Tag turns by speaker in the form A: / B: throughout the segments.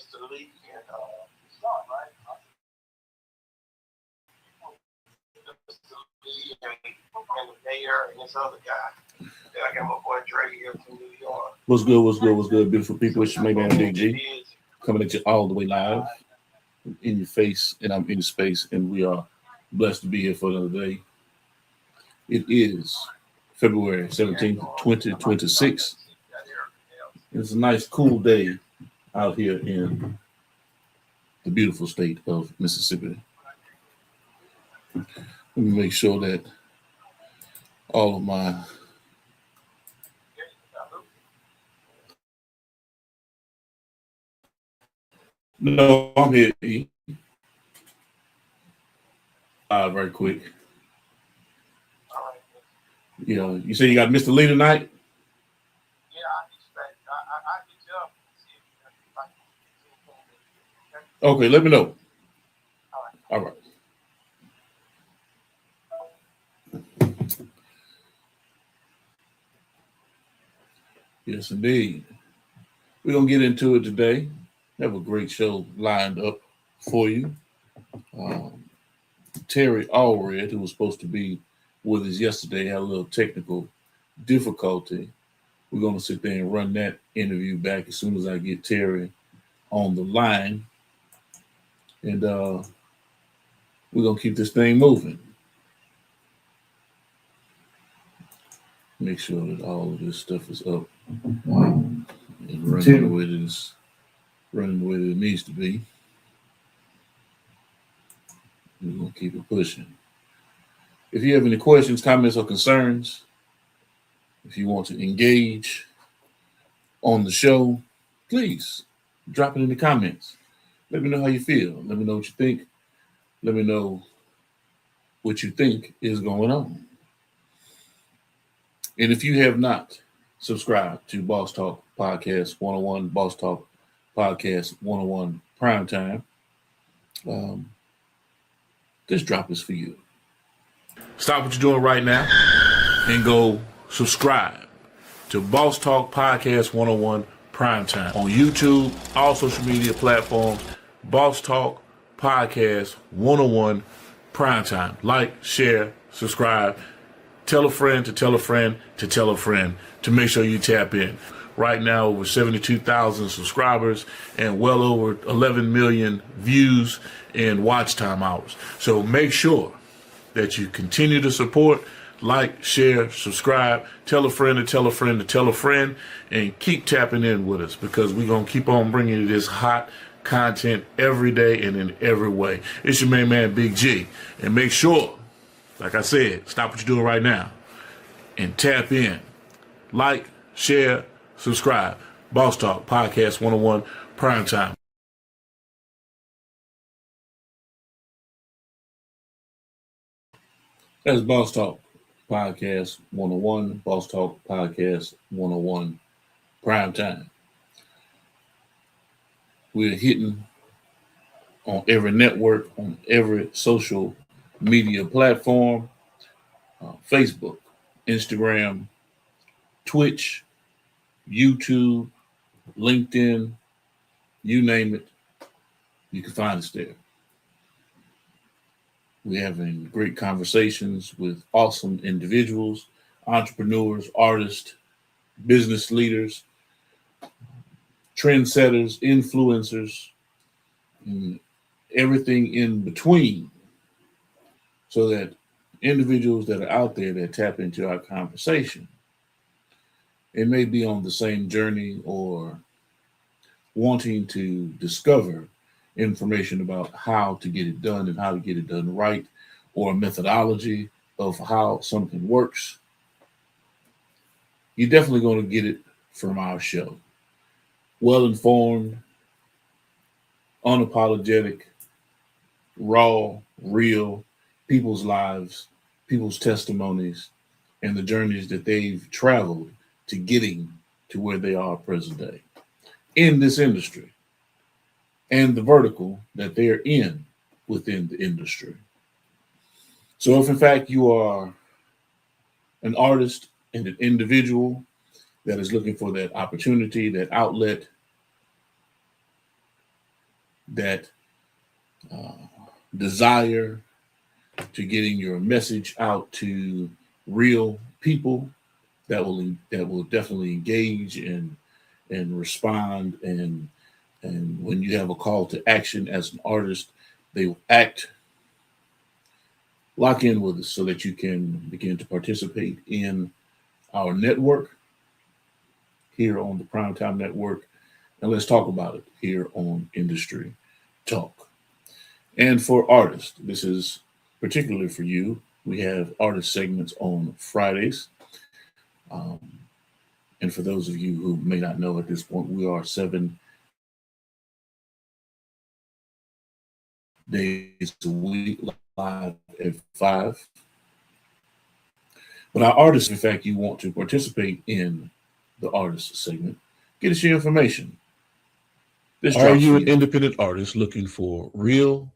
A: Mr. Lee and Sean, right? Mr. Lee and the mayor and this other guy. Then I got my boy Dre here from New York.
B: What's good, beautiful people? It's your main man Big G coming at you all the way live in your face, and I'm in your space, and we are blessed to be here for another day. It is February 17th, 2026. It's a nice, cool day out here in the beautiful state of Mississippi. Let me make sure that all of my No, I'm here. Very quick. Yeah, you say you got Mr. Lee tonight?
A: Yeah, I expect. I get you up and see if
B: Okay, let me know.
A: All
B: right. Yes, indeed. We're going to get into it today. Have a great show lined up for you. Terry Allred, who was supposed to be with us yesterday, had a little technical difficulty. We're going to sit there and run that interview back as soon as I get Terry on the line. And we're going to keep this thing moving. Make sure that all of this stuff is up and running the way that it needs to be. We're going to keep it pushing. If you have any questions, comments, or concerns, if you want to engage on the show, please drop it in the comments. Let me know how you feel. Let me know what you think. Let me know what you think is going on. And if you have not subscribed to Boss Talk Podcast 101, Boss Talk Podcast 101 Primetime, this drop is for you. Stop what you're doing right now and go subscribe to Boss Talk Podcast 101 Primetime on YouTube, all social media platforms. Boss Talk Podcast 101 Primetime. Like, share, subscribe. Tell a friend to tell a friend to tell a friend to make sure you tap in. Right now, over 72,000 subscribers and well over 11 million views and watch time hours. So make sure that you continue to support, like, share, subscribe, tell a friend to tell a friend to tell a friend, and keep tapping in with us because we're going to keep on bringing you this hot content every day and in every way. It's your main man, Big G. And make sure, like I said, stop what you're doing right now and tap in. Like, share, subscribe. Boss Talk Podcast 101 Primetime. That's Boss Talk Podcast 101, Boss Talk Podcast 101 Primetime. We're hitting on every network, on every social media platform, Facebook, Instagram, Twitch, YouTube, LinkedIn, you name it, you can find us there. We're having great conversations with awesome individuals, entrepreneurs, artists, business leaders, trendsetters, influencers, and everything in between, so that individuals that are out there that tap into our conversation, it may be on the same journey or wanting to discover information about how to get it done and how to get it done right, or a methodology of how something works. You're definitely going to get it from our show. Well-informed, unapologetic, raw, real, people's lives, people's testimonies, and the journeys that they've traveled to getting to where they are present day in this industry and the vertical that they're in within the industry. So if in fact you are an artist and an individual that is looking for that opportunity, that outlet, that desire to getting your message out to real people that will definitely engage and respond, and when you have a call to action as an artist, they will act. Lock in with us so that you can begin to participate in our network here on the Primetime Network, and let's talk about it here on Industry Talk. And for artists, this is particularly for you. We have artist segments on Fridays. And for those of you who may not know at this point, we are 7 days a week live at 5. But our artists, in fact, you want to participate in the artist segment, get us your information. Are you an independent artist looking for real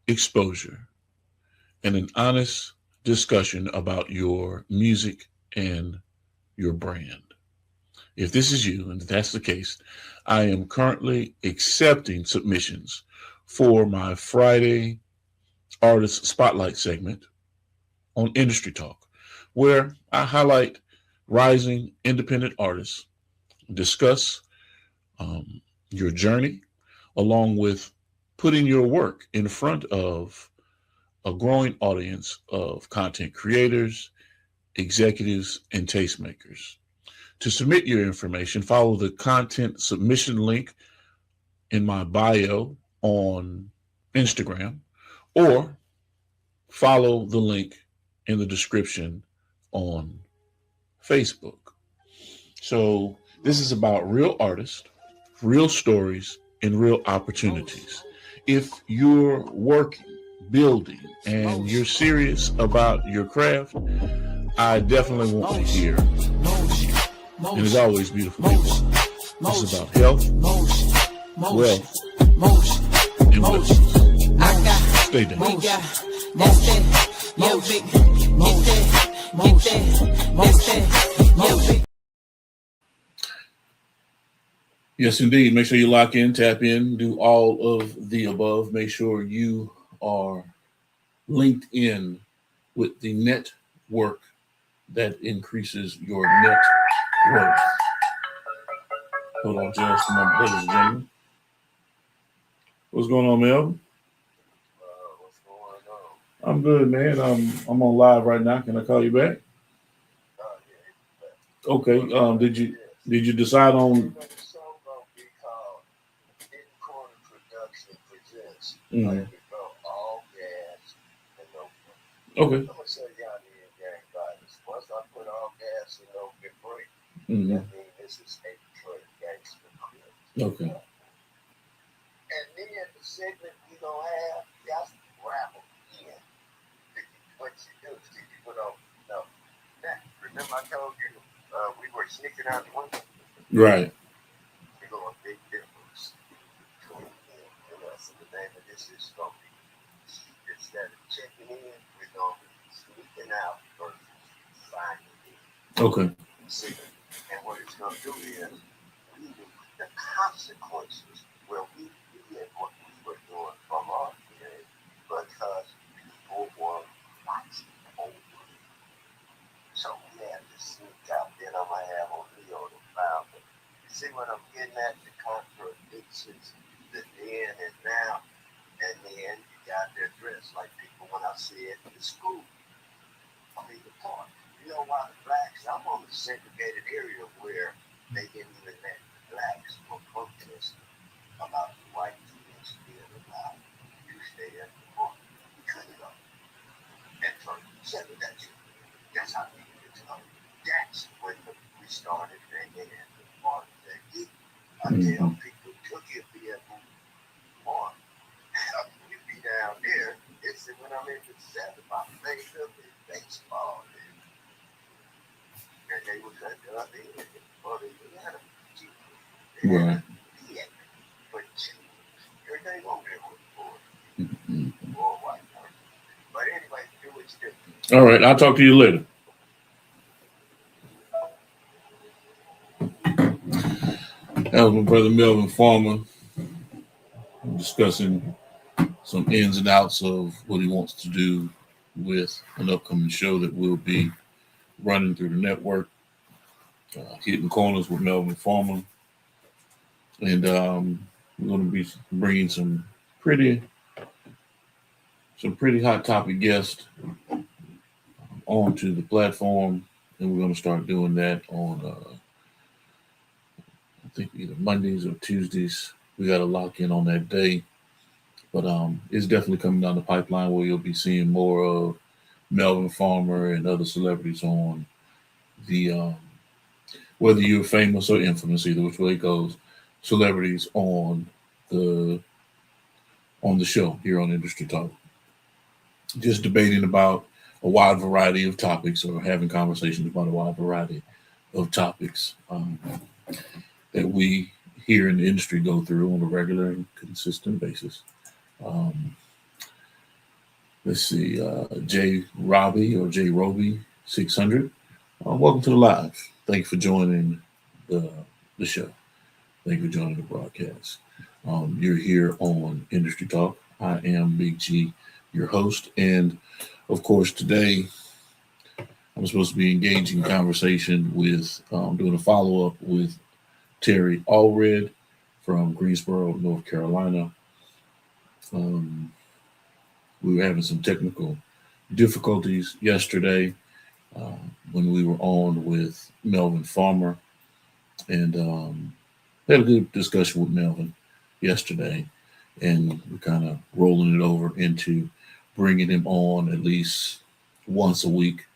B: exposure and an honest discussion about your music and your brand? If this is you, and if that's the case, I am currently accepting submissions for my Friday Artist Spotlight segment on Industry Talk, where I highlight rising independent artists, discuss your journey, along with putting your work in front of a growing audience of content creators, executives, and tastemakers. To submit your information, follow the content submission link in my bio on Instagram, or follow the link in the description on Facebook. So this is about real artists, real stories, and real opportunities. If you're working, building, and you're serious about your craft, I definitely want to hear. And as always, beautiful people, this is about health, wealth, and wisdom. Stay down. Yes, indeed. Make sure you lock in, tap in, do all of the above. Make sure you are linked in with the network that increases your net worth. Hold on just a moment, ladies and gentlemen. What's going on, Melvin?
A: What's going on?
B: I'm good, man. I'm on live right now. Can I call you back?
A: Yeah.
B: Okay. Did you decide on? Mm-hmm. Okay.
A: I'm gonna say y'all need gang violence. Once I put all gas and no get break, that means this is a Detroit gangster clip.
B: Okay.
A: And then the segment we gonna have, y'all grab them in. What you do is you put on no. Now, remember I told you we were sneaking out the window?
B: Right.
A: We're going to big difference between the rest of the name of this is going to be, instead of checking in, we're going to be sneaking out versus signing in.
B: Okay.
A: And what it's going to do is, the consequences will we did what we were doing from our period because people were watching over. So we had to sneak out. Then I'm going to have on Leo the founder. You see what I'm getting at? The contradictions, the then and now. And then you got their dress like people when I see it in the school. I mean, the park. You know why the blacks? I'm on the segregated area where they didn't even let the blacks go protest about the white kids being allowed to stay at the park. We couldn't go. And for segregation, that's how we did it. That's when we started thinking at the park that you until people took it via on. You'd be down there. It's when I'm in the set about things of baseball. And they was at the other end, or they had a
B: right.
A: But everything over there was for a white person. But anyway, do what you do.
B: All right, I'll talk to you later. That was my brother Melvin Farmer. discussing some ins and outs of what he wants to do with an upcoming show that will be running through the network, Hitting Corners with Melvin Farmer. And we're going to be bringing some pretty hot topic guests onto the platform, and we're going to start doing that on I think either Mondays or Tuesdays. We got to lock in on that day, but it's definitely coming down the pipeline where you'll be seeing more of Melvin Farmer and other celebrities on the whether you're famous or infamous, either which way it goes, celebrities on the show here on Industry Talk, just debating about a wide variety of topics or having conversations about a wide variety of topics that we here in the industry go through on a regular and consistent basis. Let's see, J Robbie or J Roby 600. Welcome to the live. Thank you for joining the show. Thank you for joining the broadcast. You're here on Industry Talk. I am Big G, your host. And of course, today I'm supposed to be engaging in conversation with, doing a follow-up with Terry Allred from Greensboro, North Carolina. We were having some technical difficulties yesterday when we were on with Melvin Farmer, and had a good discussion with Melvin yesterday, and we're kind of rolling it over into bringing him on at least once a week,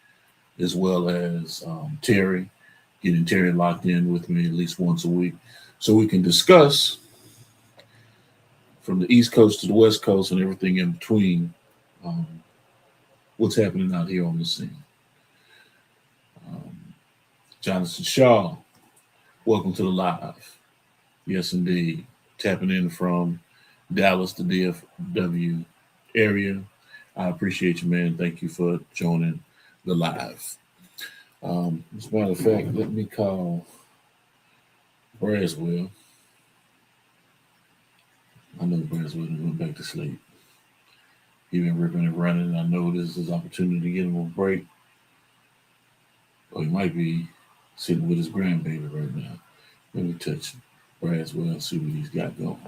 B: as well as Terry, getting Terry locked in with me at least once a week, so we can discuss from the East Coast to the West Coast and everything in between, what's happening out here on the scene. Jonathan Shaw, welcome to the live. Yes, indeed. Tapping in from Dallas, the DFW area. I appreciate you, man. Thank you for joining the live. As a matter of fact, let me call Braswell. I know Braswell went back to sleep. He been ripping and running. I know this is his opportunity to get him a break. Or he might be sitting with his grandbaby right now. Let me touch Braswell and see what he's got going.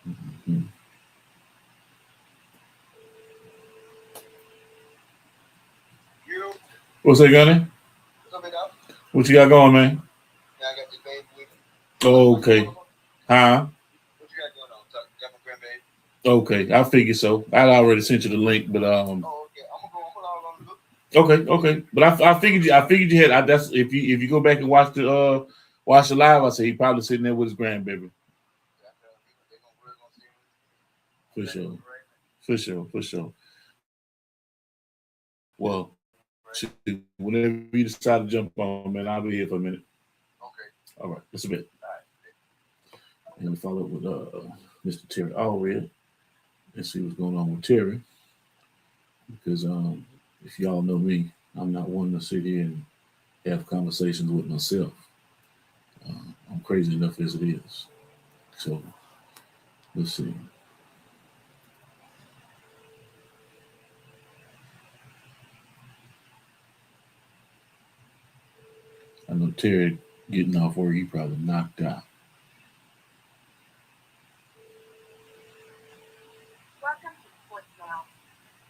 B: Mm-hmm. What's that, Gunny? What you got going, man?
A: Yeah, I got the baby with me.
B: Oh, okay. Huh?
A: What you got going on? Got my grandbaby?
B: Okay, I figured so. I already sent you the link, but
A: Oh, okay. I'm gonna put all on the look.
B: Okay. But I figured you had. That's if you go back and watch the live. I say he probably sitting there with his grandbaby. For sure. Well, whenever you decide to jump on, man, I'll be here for a minute.
A: Okay.
B: All right, just a bit.
A: All right.
B: And we follow up with Mr. Terry Allred and see what's going on with Terry. Because if y'all know me, I'm not one to sit here and have conversations with myself. I'm crazy enough as it is. So let's see. I know Terry getting off work, he probably knocked out.
C: Welcome to voicemail.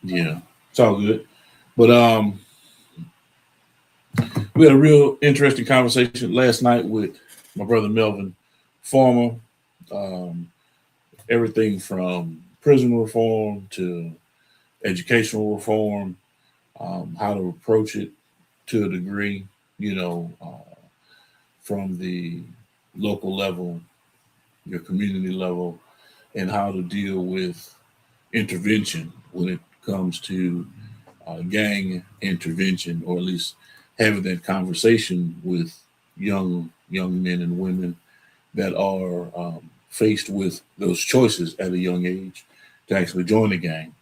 B: Yeah, it's all good. But we had a real interesting conversation last night with my brother Melvin Farmer. Everything from prison reform to educational reform, how to approach it to a degree, from the local level, your community level, and how to deal with intervention when it comes to gang intervention, or at least having that conversation with young men and women that are faced with those choices at a young age to actually join the gang.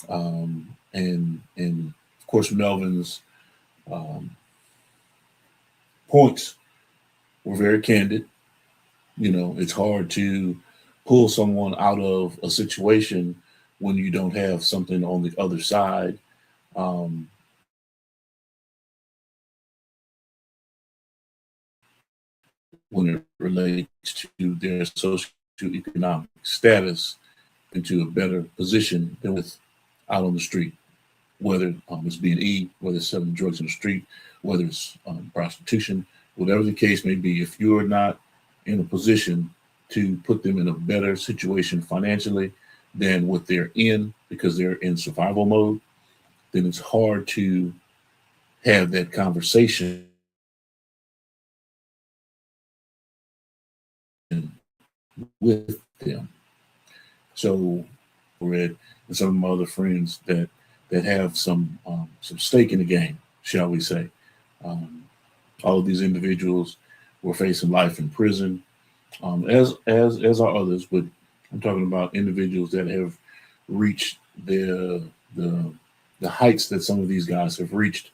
B: And of course, Melvin's points were very candid. It's hard to pull someone out of a situation when you don't have something on the other side. Um, when it relates to their socioeconomic status into a better position than with out on the street, whether it's being eat, whether it's selling drugs in the street, whether it's prostitution, whatever the case may be. If you are not in a position to put them in a better situation financially than what they're in because they're in survival mode, then it's hard to have that conversation with them. So, Red and some of my other friends that have some stake in the game, shall we say? Um, all of these individuals were facing life in prison, as are others, but I'm talking about individuals that have reached the the heights that some of these guys have reached,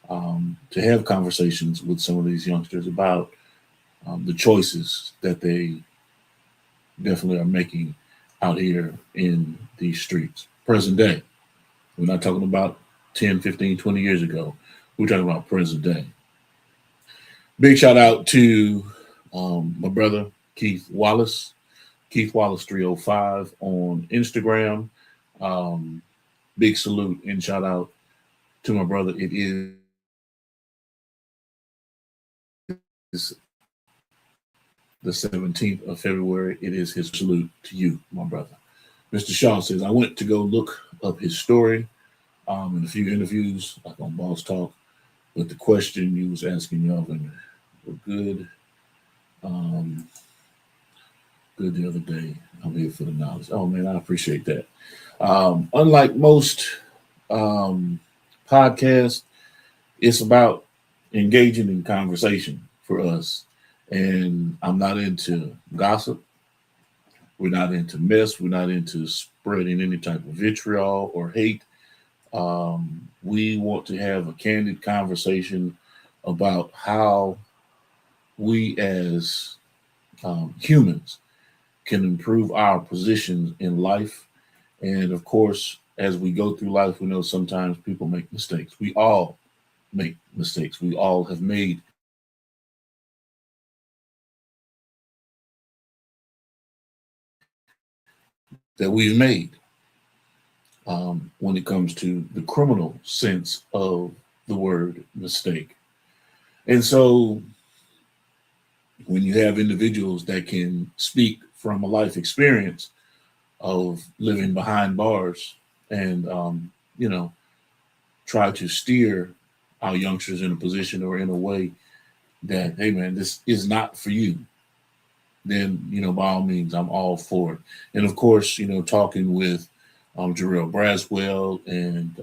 B: to have conversations with some of these youngsters about the choices that they definitely are making out here in these streets. Present day. We're not talking about 10, 15, 20 years ago. We're talking about present day. Big shout out to my brother, Keith Wallace. Keith Wallace 305 on Instagram. Um, Big salute and shout out to my brother. It is the 17th of February. It is his salute to you, my brother. Mr. Shaw says, I went to go look up his story in a few interviews, like on Boss Talk, but the question you was asking y'all were good. Good the other day. I'm here for the knowledge. Oh man, I appreciate that. Unlike most podcasts, it's about engaging in conversation for us. And I'm not into gossip. We're not into mess. We're not into spreading any type of vitriol or hate. We want to have a candid conversation about how we as humans can improve our positions in life. And of course, as we go through life, we know sometimes people make mistakes. We all make mistakes. We all have made that we've made when it comes to the criminal sense of the word mistake. And so when you have individuals that can speak from a life experience of living behind bars and, try to steer our youngsters in a position or in a way that, hey, man, this is not for you, then, by all means, I'm all for it. And of course, talking with Jarrell Braswell and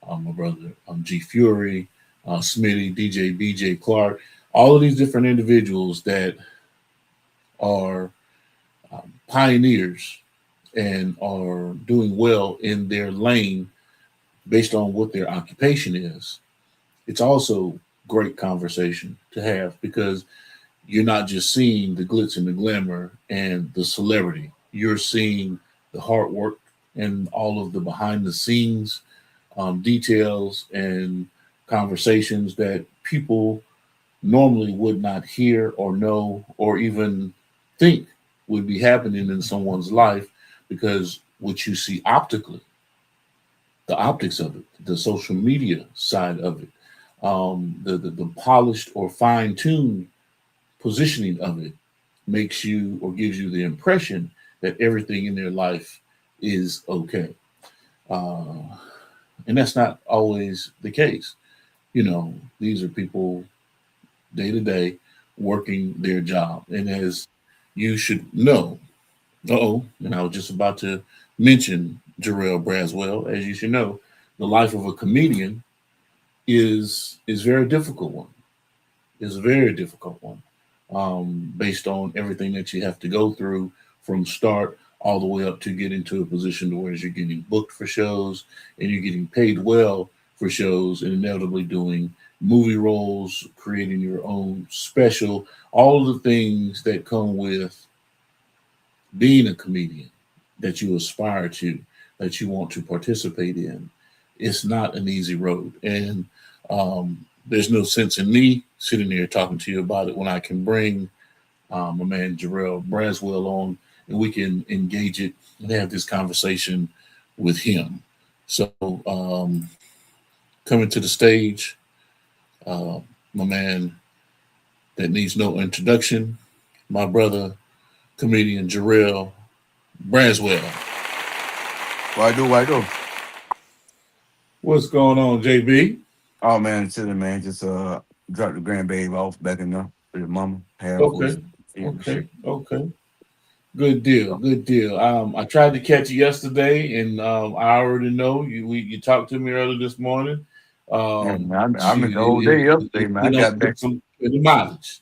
B: my brother G Fury, Smitty, DJ BJ Clark, all of these different individuals that are pioneers and are doing well in their lane based on what their occupation is. It's also great conversation to have because you're not just seeing the glitz and the glamour and the celebrity. You're seeing the hard work and all of the behind the scenes details and conversations that people normally would not hear or know or even think would be happening in someone's life because what you see optically, the optics of it, the social media side of it, the polished or fine-tuned positioning of it makes you or gives you the impression that everything in their life is okay. And that's not always the case. These are people day to day working their job. And as you should know, and I was just about to mention Jarrell Braswell, as you should know, the life of a comedian is very difficult one. Is a very difficult one. Based on everything that you have to go through from start all the way up to get into a position to where you're getting booked for shows and you're getting paid well for shows and inevitably doing movie roles, creating your own special, all of the things that come with being a comedian that you aspire to, that you want to participate in. It's not an easy road. And there's no sense in me sitting here talking to you about it when I can bring my man Jarrell Braswell on and we can engage it and have this conversation with him. So, coming to the stage, my man that needs no introduction, my brother, comedian Jarrell Braswell.
D: Why do?
B: What's going on, JB?
D: Oh man, chilling, man. Just dropped the grandbaby off back in there with his mama.
B: Okay. Good deal. I tried to catch you yesterday, and I already know you talked to me earlier this morning.
D: Man, I meant the whole day yesterday, man. I got back
B: some mileage.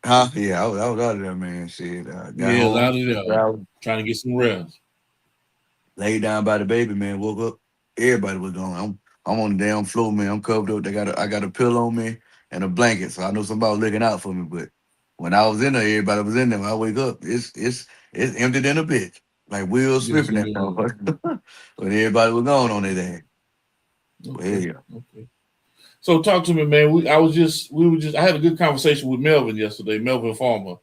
D: Huh? Yeah, I was out of there, man. Shit. Got home,
B: out of there. Trying to get some rest.
D: Laid down by the baby, man. Woke up. Everybody was gone. I'm on the damn floor, man. I'm covered up. I got a pillow on me and a blanket, so I know somebody was looking out for me. But when I was in there, everybody was in there. When I wake up, it's empty than a bitch. Like Will Smith in that motherfucker. But everybody was gone on their day.
B: Okay. So talk to me, man. I had a good conversation with Melvin yesterday, Melvin Farmer.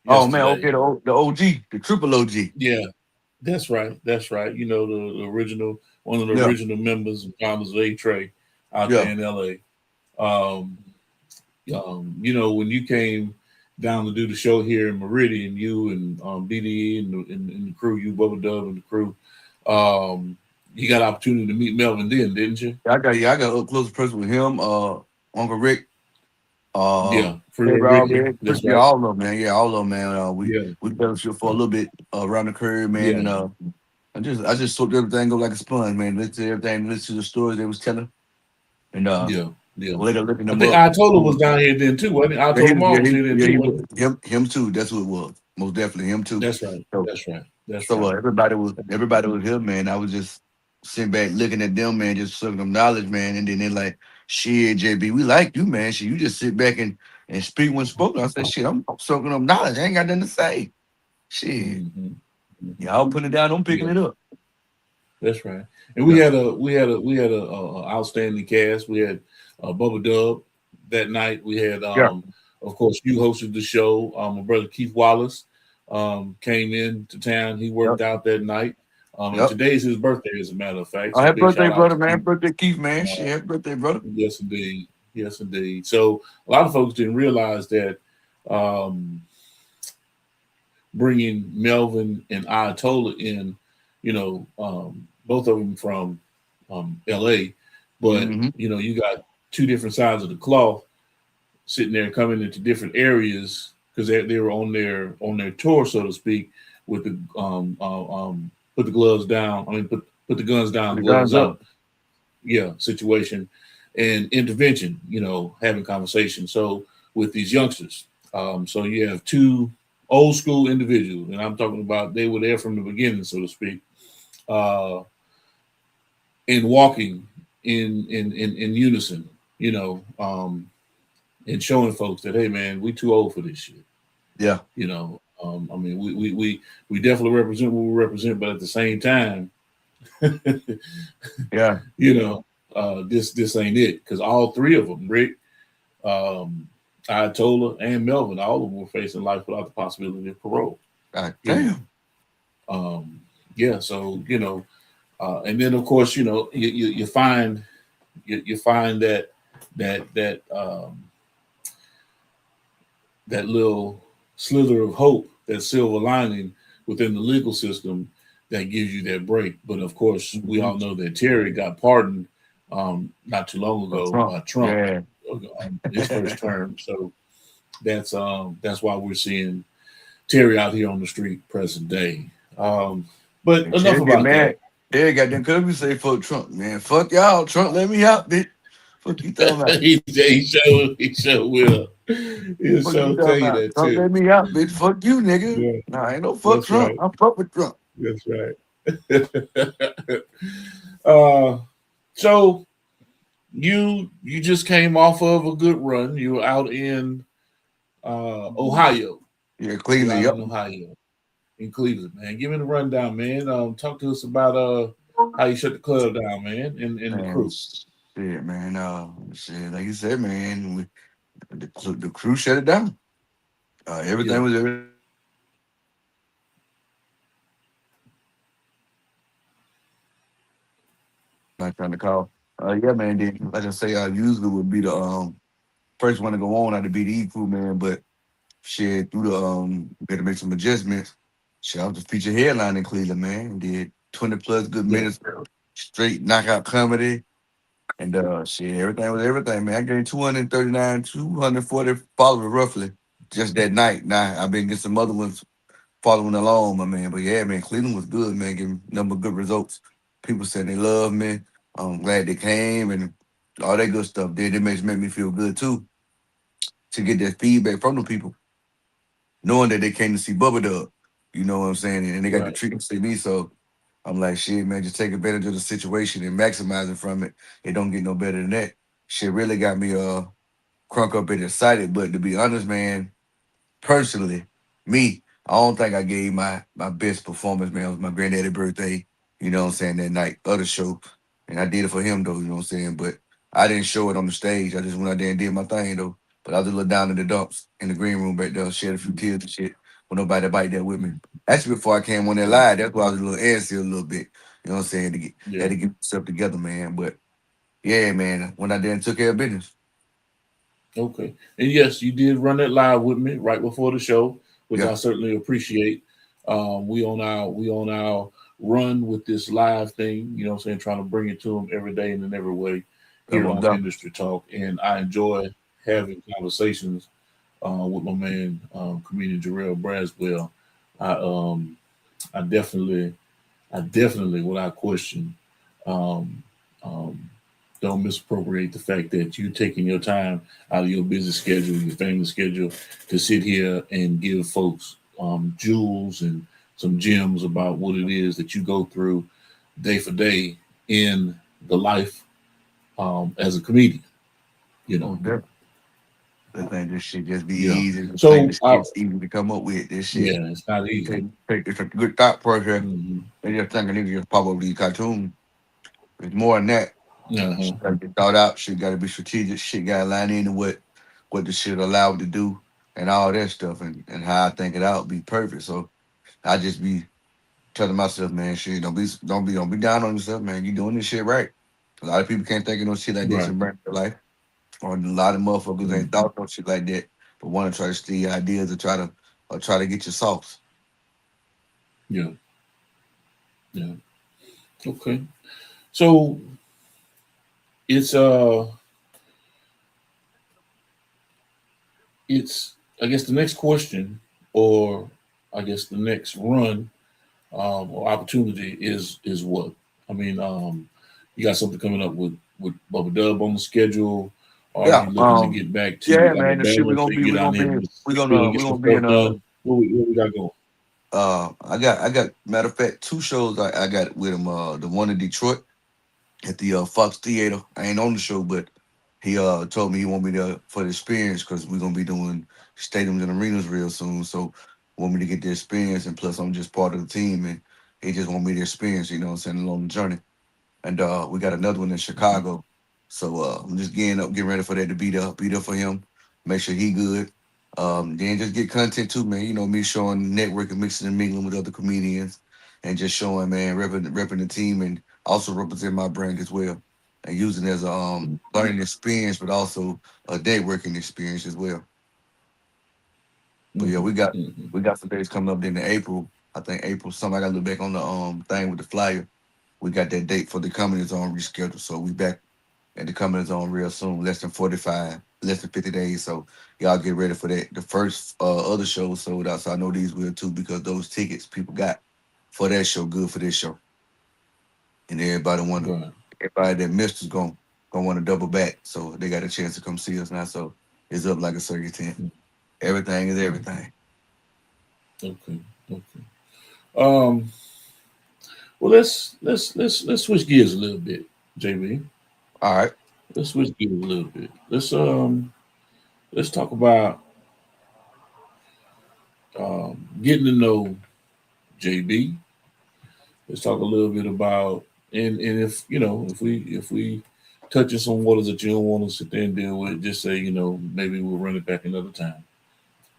D: Oh man, okay, the OG, the triple OG.
B: Yeah, that's right. You know, the original, one of the original members and founders of A-Tray out there in LA. You know, when you came down to do the show here in Meridian, you and BDE and the crew, you Bubba Dub and the crew, you got an opportunity to meet Melvin then, didn't you?
D: I got up close person with him, Uncle Rick.
B: Rick.
D: That's right. All of them, man. Yeah, all of them, man. We fellowship for a little bit around the curve, man. And I just soaked everything up like a sponge, man. Listen to everything, listen to the stories they was telling. And later looking them
B: I think Ayatollah was down here then too, wasn't he? Ayatollah was here then too.
D: Him too. That's who it was. Most definitely him too.
B: That's right.
D: Everybody was here, man. I was just sitting back looking at them, man, just sucking them knowledge, man. And then they're like, shit, JB, we like you, man. Shit, you just sit back and speak when spoken. I said, shit, I'm soaking them knowledge. I ain't got nothing to say. Shit. Y'all putting it down, I'm picking it up.
B: That's right. And we had a outstanding cast. We had Bubba Dub that night. We had of course you hosted the show. My brother Keith Wallace came into town. He worked out that night. And today's his birthday, as a matter of fact.
D: So happy birthday, brother, man. Birthday, Keith, man. Happy birthday, brother.
B: Yes, indeed. So a lot of folks didn't realize that bringing Melvin and Ayatollah in, you know, both of them from LA, but you know, you got two different sides of the cloth sitting there coming into different areas because they were on their tour, so to speak, with the put the gloves down. I mean, put the guns down, gloves up. Yeah, situation and intervention. You know, having conversation. So with these youngsters, so you have two old school individuals, and I'm talking about they were there from the beginning, so to speak, in walking in unison. You know, and showing folks that, hey, man, we too old for this shit.
D: Yeah.
B: You know. I mean, we definitely represent what we represent, but at the same time, you know, this ain't it, because all three of them, Rick, Ayatollah, and Melvin, all of them were facing life without the possibility of parole.
D: God damn.
B: So you know, and then of course, you know, you find that little slither of hope, that silver lining within the legal system that gives you that break. But of course, we all know that Terry got pardoned not too long ago by Trump, his first term. So that's why we're seeing Terry out here on the street present day. But and enough about that.
D: Terry got them because we say fuck Trump, man. Fuck y'all, Trump. Let me out, bitch. Fuck you talking about?
B: he sure will. He'll sure tell you that
D: Trump
B: too.
D: let me out, bitch. Fuck you, nigga.
B: Yeah.
D: Nah, ain't no fuck Trump. Right. I'm fuck with Trump.
B: That's right. So you just came off of a good run. You were out in Ohio.
D: Yeah,
B: You're
D: Cleveland.
B: out
D: Yep.
B: in Ohio, in Cleveland, man. Give me the rundown, man. Talk to us about how you shut the club down, man, and the
D: Man,
B: crew.
D: shit, man. Shit, like you said, man, the crew shut it down.
B: Yeah,
D: Everything was everything. Not trying to call. Yeah, man. Then, like I say, I usually would be the first one to go on out to be the E crew, man. But shit, through the better make some adjustments. Shit, I was the feature headline in Cleveland, man. Did 20 plus good
B: yeah,
D: minutes, straight knockout comedy. And shit, everything was everything, man. I gained 239, 240 followers roughly just that night. Now I've been getting some other ones following along, my man. But yeah, man, Cleveland was good, man. Getting a number of good results. People said they love me. I'm glad they came and all that good stuff. Did it makes make me feel good too to get that feedback from the people, knowing that they came to see Bubba Dub. You know what I'm saying? And they got the
B: right,
D: treatment to see me. So I'm like, shit, man, just take advantage of the situation and maximizing from it. It don't get no better than that. Shit really got me crunk up and excited. But to be honest, man, personally, me, I don't think I gave my best performance, man. It was my granddaddy birthday, you know what I'm saying, that night of the show. And I did it for him though, you know what I'm saying? But I didn't show it on the stage. I just went out there and did my thing though. But I was a little down in the dumps in the green room back there, shed a few tears and shit with nobody to bite that with me. Actually, before I came on that
B: right,
D: live, that's why I was a little antsy a little bit. You know what I'm saying?
B: yeah.
D: Had to get myself together, man. But yeah, man, went out there and took care of business.
B: Okay. And yes, you did run that live with me right before the show, which
D: Yeah,
B: I certainly appreciate. We on our run with this live thing, you know what I'm saying, trying to bring it to them every day and in every way
D: I'm
B: here
D: on
B: on
D: dump.
B: Industry Talk. And I enjoy having conversations with my man, comedian Jarrell Braswell. I um I definitely without question um um don't misappropriate the fact that you taking your time out of your busy schedule, your family schedule, to sit here and give folks jewels and some gems about what it is that you go through day for day in the life as a comedian. You know,
D: On dump. I think this shit just be
B: yeah.
D: easy. I think
B: So
D: this shit's easy to come up with. This shit.
B: yeah, it's not easy.
D: Take it's a good thought process.
B: Hmm.
D: They just think I need to just pop up these cartoons. It's more than that.
B: Uh-huh.
D: Shit gotta be thought out. Shit gotta be strategic. Shit gotta line into what the shit allowed to do and all that stuff and how I think it out be perfect. So I just be telling myself, man, shit, don't be down on yourself, man. You doing this shit right. A lot of people can't think of no shit like this
B: Right.
D: in their life. Or a lot of motherfuckers ain't
B: Hmm.
D: thought no shit like that, but want to try to steal ideas or try to get your sauce.
B: Yeah. Yeah. Okay. So it's it's I guess the next question, or I guess the next run or opportunity is what? I mean, you got something coming up with Bubba Dub on the schedule, or are
D: Yeah,
B: you looking to get back
D: yeah,
B: to
D: man. The shit
B: Alabama so you get
D: we're
B: down
D: gonna
B: here in
D: be
B: Mississippi and get
D: we're
B: some
D: gonna be
B: stuff
D: in
B: done? What we got going?
D: I got matter of fact two shows I got with him. The one in Detroit at the Fox Theater. I ain't on the show, but he told me he want me there for the experience because we're gonna be doing stadiums and arenas real soon. So want me to get the experience, and plus I'm just part of the team, and he just want me to experience, you know what I'm saying, along the journey. And we got another one in
B: Mhm.
D: Chicago. So I'm just getting ready for that to be there for him, make sure he good. Then just get content too, man. You know, me showing networking, mixing and mingling with other comedians, and just showing, man, repping the team and also represent my brand as well. And using it as a learning experience, but also a networking experience as well. But yeah, we
B: Mhm.
D: got
B: Mhm.
D: we got some days coming up in April. I think April something. I gotta look back on the thing with the flyer. We got that date for the Comedy Zone rescheduled. So we back at the Comedy Zone real soon, less than 50 days. So y'all get ready for that. The first other show sold out. So I know these will too because those tickets people got for that show, good for this show. And
B: Right.
D: everybody that missed is gonna want to double back. So they got a chance to come see us now. So it's up like a circuit tent. Everything is
B: Mhm.
D: everything.
B: Okay. Okay. Um. Well, let's switch gears a little bit, JB.
D: All right.
B: let's switch gears a little bit. Let's talk about getting to know JB. Let's talk a little bit about and if you know if we touch on some waters that you don't want to sit there and deal with, just say maybe we'll run it back another time.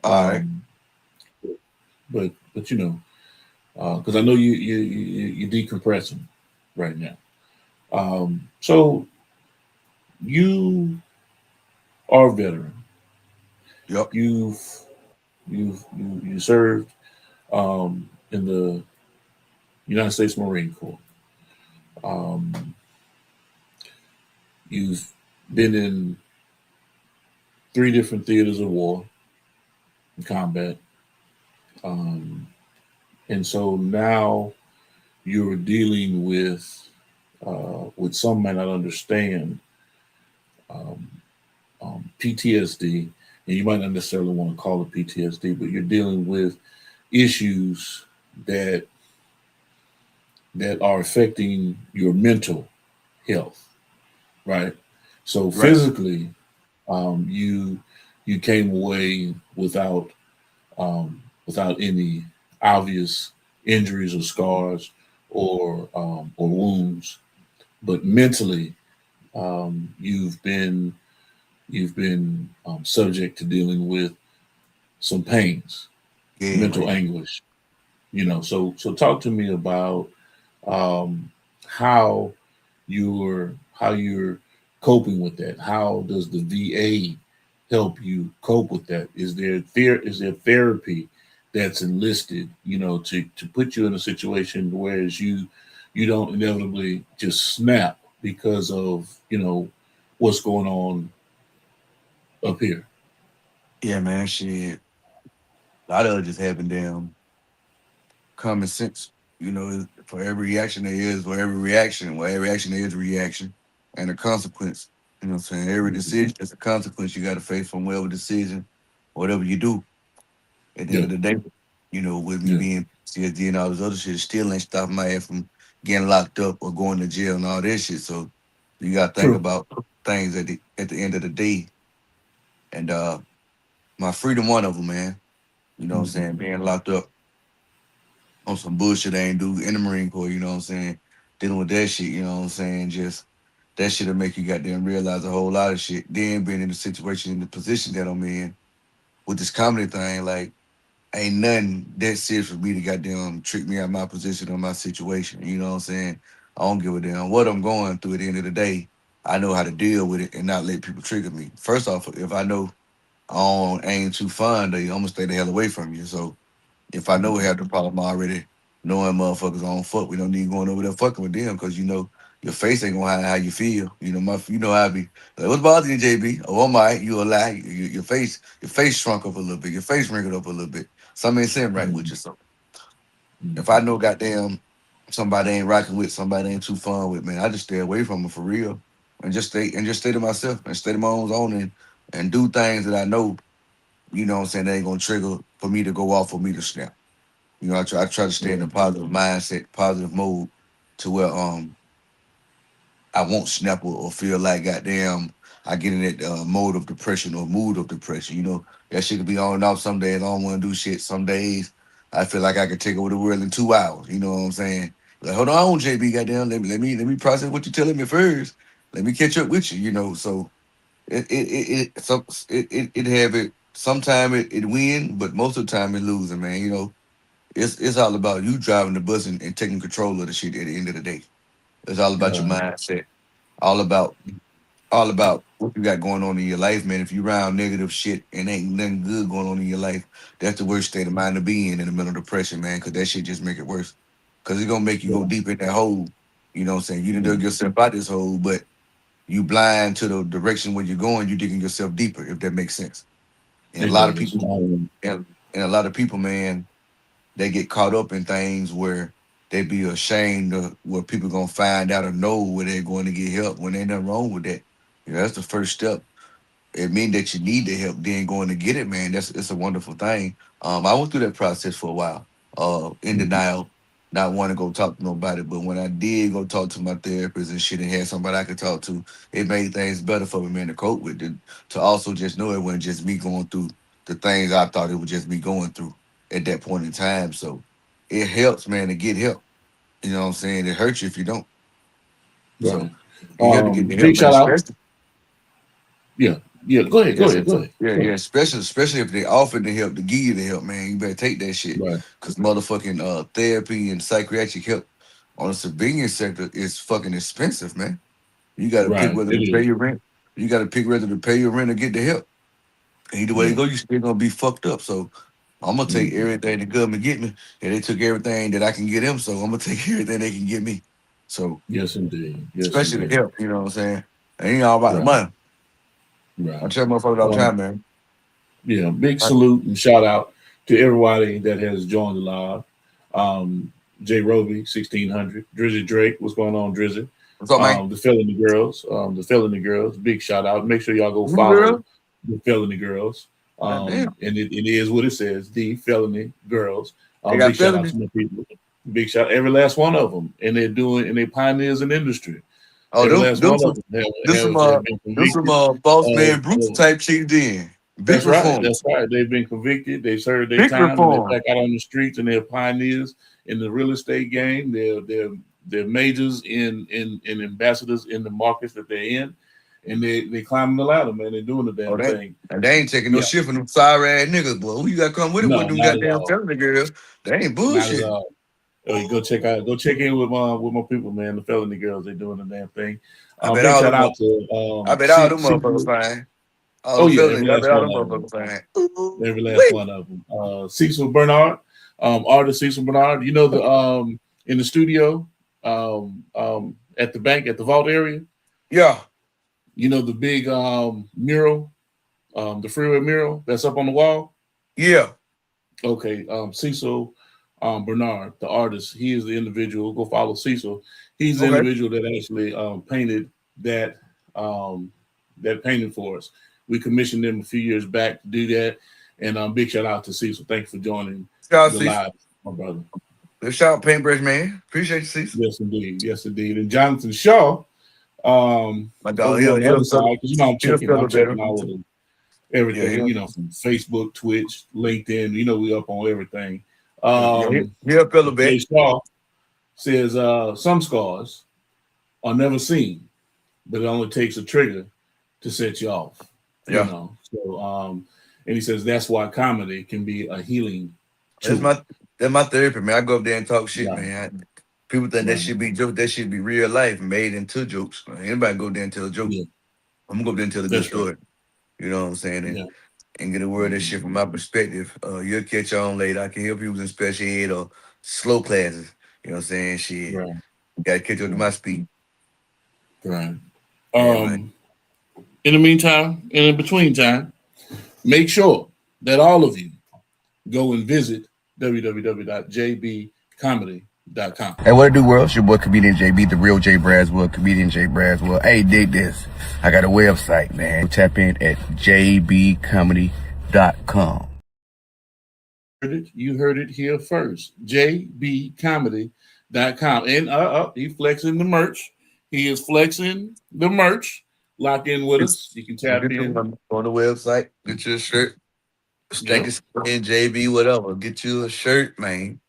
D: All right.
B: Um, but because I know you decompressing right now. So you are a veteran.
D: Yep.
B: You've you served in the United States Marine Corps. Um, you've been in 3 different theaters of war and combat, um, and so now you're dealing with some might not understand um, PTSD, and you might not necessarily want to call it PTSD, but you're dealing with issues that that are affecting your mental health, right? So
D: Right.
B: physically, you came away without any obvious injuries or scars or wounds, but mentally, you've been subject to dealing with some pains,
D: Yeah,
B: mental
D: man.
B: anguish. So talk to me about um, how you're coping with that. How does the VA help you cope with that? Is there therapy that's enlisted, to put you in a situation whereas you don't inevitably just snap because of what's going on up here.
D: Yeah, man. Shit. A lot of it just having damn common sense. For every reaction there is, for every reaction, well, every action there is a reaction and a consequence. You know what I'm saying? Every decision is a consequence you got to face from whatever decision, whatever you do. At the end
B: Yeah,
D: of the day, with me
B: yeah,
D: being CSD and all this other shit, it still ain't stopping my ass from getting locked up or going to jail and all that shit. So you got to think
B: true.
D: about things at the end of the day. And my freedom, one of them, man. You know what I'm
B: Hmm.
D: saying? Being locked up on some bullshit I ain't do in the Marine Corps, you know what I'm saying? Dealing with that shit, you know what I'm saying? Just that shit'll make you goddamn realize a whole lot of shit. Then being in the situation, in the position that I'm in with this comedy thing, like, ain't nothing that serious for me to goddamn trick me out my position or my situation. You know what I'm saying? I don't give a damn what I'm going through at the end of the day. I know how to deal with it and not let people trigger me. First off, if I know I ain't too fun, I'm gonna stay the hell away from you. So if I know we have the problem already, knowing motherfuckers don't fuck, we don't need going over there fucking with them because your face ain't gonna hide how you feel. You know how I be like, what's bothering you, JB? Oh my, you a lie. Your face shrunk up a little bit. Your face wrinkled up a little bit. Something ain't sitting right with
B: Hmm.
D: you. So if I
B: Hmm.
D: know goddamn somebody ain't rocking with, somebody ain't too fun with, man, I just stay away from them for real and just stay to myself and stay to my own zone and do things that I know, what I'm saying, they ain't gonna trigger for me to go off for me to snap. I try to stay in
B: Yeah.
D: a positive mindset, positive mode to where I won't snap or feel like goddamn I get in that mode of depression or mood of depression. That shit could be on and off. Some days I don't want to do shit. Some days I feel like I could take over the world in 2 hours. You know what I'm saying? Like, hold on, JB, goddamn, let me process what you're telling me first. Let me catch up with you. So it have it. Sometime it win, but most of the time it losing, man. It's all about you driving the bus and taking control of the shit at the end of the day. It's all about your
B: Uh,
D: mindset. All about all about what you got going on in your life, man. If you around negative shit and ain't nothing good going on in your life, that's the worst state of mind to be in the middle of depression, man. Cause that shit just make it worse. Cause it's gonna make you go
B: yeah.
D: deep in that hole. You know what I'm saying? You didn't
B: Yeah.
D: dug yourself out this hole, but you blind to the direction where you're going, you digging yourself deeper, if that makes sense. And a
B: It
D: lot of
B: does.
D: people and a lot of people, man, they get caught up in things where they be ashamed of where people gonna find out or know where they're going to get help when ain't nothing wrong with that. That's the first step. It means that you need the help, then going to get it, man. It's a wonderful thing. I went through that process for a while, in
B: Mhm.
D: denial, not want to go talk to nobody. But when I did go talk to my therapist and shit and had somebody I could talk to, it made things better for me, man, to cope with it. To also just know it wasn't just me going through the things I thought it was just me going through at that point in time. So it helps, man, to get help. You know what I'm saying? It hurts you if you don't. So
B: Right.
D: you have to get the help,
B: Big
D: man.
B: shout out.
D: Especially,
B: Yeah. Yeah. Go ahead. Go
D: yes,
B: ahead. Go ahead.
D: yeah,
B: Go
D: yeah.
B: ahead.
D: Especially if they offer the help to give you the help, man. You better take that shit.
B: Right.
D: Cause motherfucking therapy and psychiatric help on the civilian sector is fucking expensive, man. You gotta pick
B: Right.
D: whether
B: It
D: to pay
B: is.
D: your rent. You gotta pick whether to pay your rent or get the help. Either way you
B: Yeah.
D: go, you still gonna be fucked up. So I'm gonna take
B: Mhm.
D: everything the government get me. And they took everything that I can get them, so I'm gonna take everything they can get me. So
B: Yes, indeed. Yes,
D: especially the
B: indeed.
D: help, you know what I'm saying? It ain't all about the
B: Right.
D: money. I
B: Right.
D: tell motherfuckers all the
B: Um,
D: time, man.
B: yeah. Big
D: Right.
B: salute and shout out to everybody that has joined the live. Um, J. Roby, 1600. Drizzy Drake. What's going on, Drizzy?
D: What's up, man?
B: The Felony Girls. The Felony Girls. Big shout out. Make sure y'all go
D: You
B: follow
D: girl?
B: the Felony Girls.
D: God damn.
B: And it is what it says, the Felony Girls.
D: They
B: Big
D: got
B: shout out
D: felony.
B: to my people. Big shout every last one of them. And they're pioneers in industry.
D: Oh,
B: Every
D: them
B: last
D: them
B: one of
D: some
B: them
D: them some
B: have been convicted.
D: boss man
B: Of,
D: Bruce
B: of
D: type shit then. Big
B: That's right.
D: reform.
B: That's right. They've been convicted. They've served their
D: Big
B: time, and they're
D: reform.
B: back out on the streets, and they're pioneers in the real estate game. They're majors in ambassadors in the markets that they're in, and they climbing the ladder, man. They're doing the
D: Oh,
B: damn
D: they
B: thing.
D: and they ain't taking no
B: Yeah.
D: shit from them sorry ass niggas, boy. Who you got come with it with
B: No,
D: them
B: not at
D: goddamn
B: all.
D: felony girls? They ain't
B: Not at
D: bullshit.
B: all. Go check in with my people, man. The Felony Girls, they're doing the damn thing.
D: I bet
B: Big
D: all
B: shout
D: them
B: out
D: mo-
B: to
D: I bet all them motherfuckers fine. All
B: Oh
D: them
B: yeah, every
D: felonies, I
B: last
D: bet all
B: one
D: them
B: of them.
D: motherfuckers fine. Ooh,
B: Every last
D: wait.
B: one of them. Cecil Bernard, artist Cecil Bernard. You know the in the studio, at the bank at the vault area.
D: Yeah,
B: You know the big mural, the freeway mural that's up on the wall.
D: yeah.
B: Okay, Cecil Bernard, the artist. He is the individual. Go follow Cecil. He's the
D: Okay.
B: individual that actually painted that that painting for us. We commissioned them a few years back to do that. And big shout out to Cecil. Thank you for joining
D: Shout out
B: the
D: Cecil.
B: live, my brother.
D: Let's shout out Paintbrush Man. Appreciate you, Cecil.
B: Yes, indeed. Yes, indeed. And Jonathan Shaw,
D: My dog,
B: over on the other side, because
D: he'll
B: I'm
D: feel better.
B: checking all of them,
D: Yeah,
B: everything, from Facebook, Twitch, LinkedIn. We up on everything.
D: he'll feel
B: Jay
D: better.
B: Shaw says some scars are never seen, but it only takes a trigger to set you off.
D: Yeah.
B: So and he says that's why comedy can be a healing tool.
D: That's my therapy, man. I go up there and talk shit,
B: Right.
D: man. People think that
B: Right.
D: should be joke. That should be real life made into jokes. Anybody go there and tell a joke.
B: Yeah,
D: I'm gonna go up there and tell a good
B: that's right.
D: story. You know what I'm saying?
B: Yeah.
D: And get a word of that shit from my perspective. You'll catch on later. I can help you in special ed or slow classes. You know what I'm saying? Shit.
B: Right.
D: Gotta catch up to my speed.
B: Right.
D: Yeah, man.
B: In the meantime, and in between time, make sure that all of you go and visit www.jbcomedy.com.
E: Hey, what it do, world? It's your boy, comedian JB, the real Jay Braswell, comedian Jay Braswell. Hey, dig this. I got a website, man. Tap in at jbcomedy.com.
B: You heard it here first. jbcomedy.com. And he flexing the merch. He is flexing the merch. Lock in with us. You can tap in.
D: On the website, get you a shirt. Stank
B: Yep.
D: in JB, whatever. Get you a shirt, man.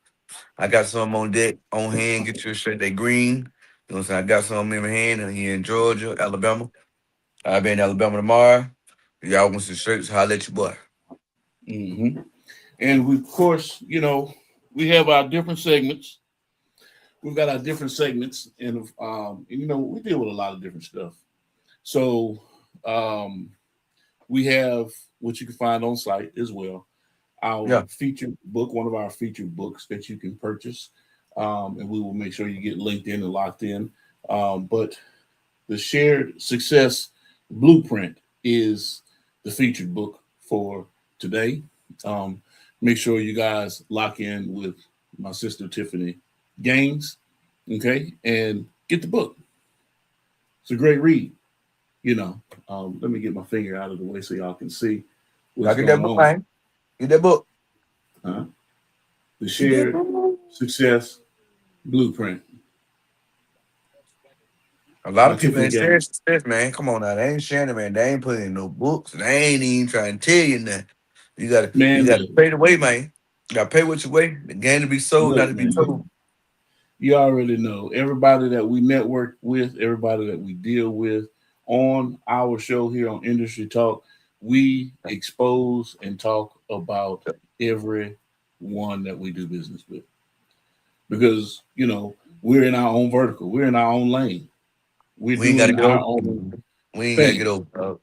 D: I got some on deck, on hand. Get you a shirt. They green. You know what I'm saying? I got some in my hand here in Georgia, Alabama. I'll be in Alabama tomorrow. Y'all want some shirts? Holla at your boy.
B: Mm-hmm. And we, of course, we have our different segments. We've got our different segments, and we deal with a lot of different stuff. So we have what you can find on site as well. Our featured book, one of our featured books that you can purchase, and we will make sure you get linked in and locked in. But the Shared Success Blueprint is the featured book for today. Make sure you guys lock in with my sister Tiffany Gaines, okay, and get the book. It's a great read. Let me get my finger out of the way so y'all can see what's
D: Get
B: going
D: that book,
B: on.
D: man. Get that book.
B: The Shared Success Blueprint.
D: A lot
B: By
D: of people
B: Tiffany
D: ain't sharing
B: Gang.
D: success, man. Come on now, they ain't sharing it, man. They ain't putting in no books. They ain't even trying to tell you nothing. You
B: Man,
D: gotta
B: look,
D: pay the way, man. You gotta pay what you weigh. The game to be sold, got
B: look,
D: to be
B: man.
D: told.
B: You already know. Everybody that we network with, everybody that we deal with on our show here on Industry Talk, we expose and talk about everyone that we do business with. Because, we're in our own vertical. We're in our own lane. We're
D: We ain't gotta
B: doing
D: get
B: our
D: over.
B: own
D: We ain't gotta get
B: thing.
D: over.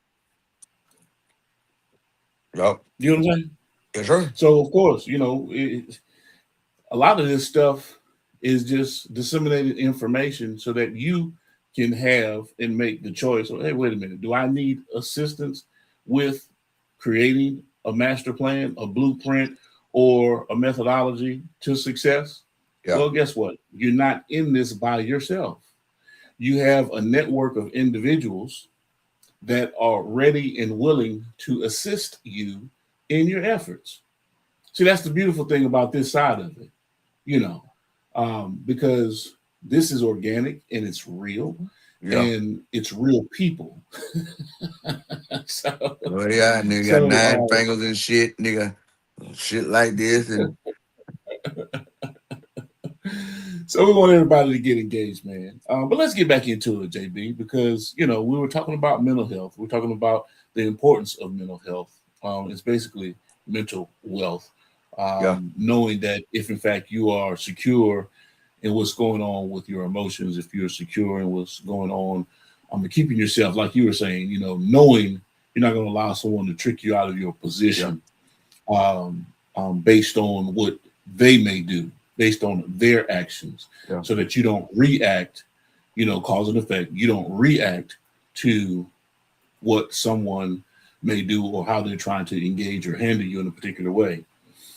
D: Yup.
B: You know what I'm saying?
D: Yes, sir.
B: So, of course, a lot of this stuff is just disseminated information so that you can have and make the choice. Well, hey, wait a minute. Do I need assistance with creating a master plan, a blueprint, or a methodology to success?
D: Yeah.
B: Well, guess what? You're not in this by yourself. You have a network of individuals that are ready and willing to assist you in your efforts. See, that's the beautiful thing about this side of it, because this is organic and it's real
D: Yeah.
B: and it's real people. so,
D: Oh yeah, nigga got nine
B: so,
D: fingers and shit, nigga. Shit like this and
B: so we want everybody to get engaged, man. But let's get back into it, JB, because we were talking about mental health. We're talking about the importance of mental health. It's basically mental wealth.
D: yeah.
B: Knowing that if in fact you are secure in what's going on with your emotions, if you're secure in what's going on, keeping yourself, like you were saying, knowing you're not going to allow someone to trick you out of your position, based on what they may do, based on their actions,
D: Yeah.
B: so that you don't react, cause and effect. You don't react to what someone may do or how they're trying to engage or handle you in a particular way.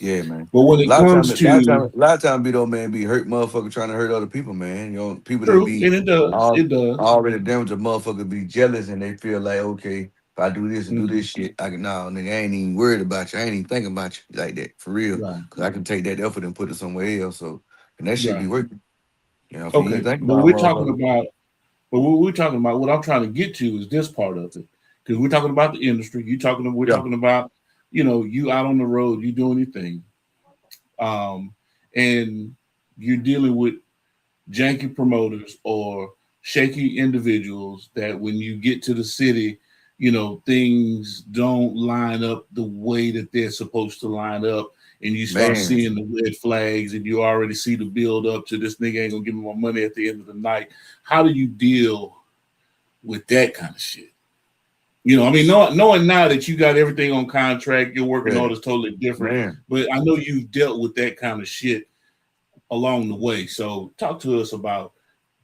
D: Yeah, man.
B: But when
D: A
B: it
D: lot of
B: comes
D: time, a lot of time,
B: to
D: a lot of time, be though, man, be hurt motherfucker trying to hurt other people, man. People that
B: true,
D: be
B: and it does,
D: all
B: it does.
D: already damaged, a motherfucker be jealous and they feel like, okay, if I do this and do
B: Mhm.
D: this shit, I can nigga, I ain't even worried about you. I ain't even thinking about you like that for real,
B: Right,
D: cause I can take that effort and put it somewhere else. So, and that shit be
B: right.
D: working. If you ain't
B: Okay,
D: thinking
B: but
D: about a
B: we're talking
D: motherfucker,
B: about, what I'm trying to get to is this part of it, because we're talking about the industry. We're
D: yeah,
B: talking about, you out on the road, you doing your thing, and you're dealing with janky promoters or shaky individuals that when you get to the city, things don't line up the way that they're supposed to line up. And you start
D: man,
B: seeing the red flags and you already see the build up to this nigga ain't gonna give me my money at the end of the night. How do you deal with that kind of shit? Knowing now that you got everything on contract, you're working
D: yeah,
B: on is totally different.
D: man,
B: But I know you've dealt with that kind of shit along the way. So talk to us about,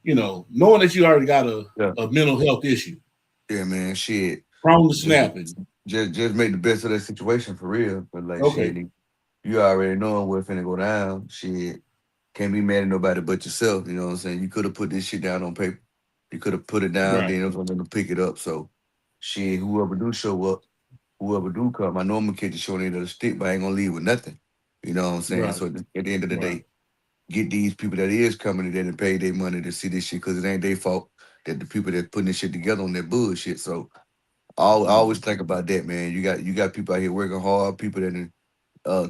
B: knowing that you already got
D: yeah,
B: a mental health issue,
D: yeah, man, shit.
B: prone to
D: Just,
B: snapping.
D: just make the best of that situation for real. But like shit,
B: Okay.
D: you already know what's finna go down. Shit, can't be mad at nobody but yourself. You know what I'm saying? You could have put this shit down on paper. You could have put it down,
B: Right.
D: then it was gonna pick it up. So, shit, whoever do show up, whoever do come, I know I'm gonna catch the short end of the stick, but I ain't gonna leave with nothing. You know what I'm saying?
B: Right.
D: So at the end of the
B: Right.
D: day, get these people that is coming and then pay their money to see this shit because it ain't their fault that the people that putting this shit together on that bullshit. So I always
B: Mhm.
D: think about that, man. You got people out here working hard, people that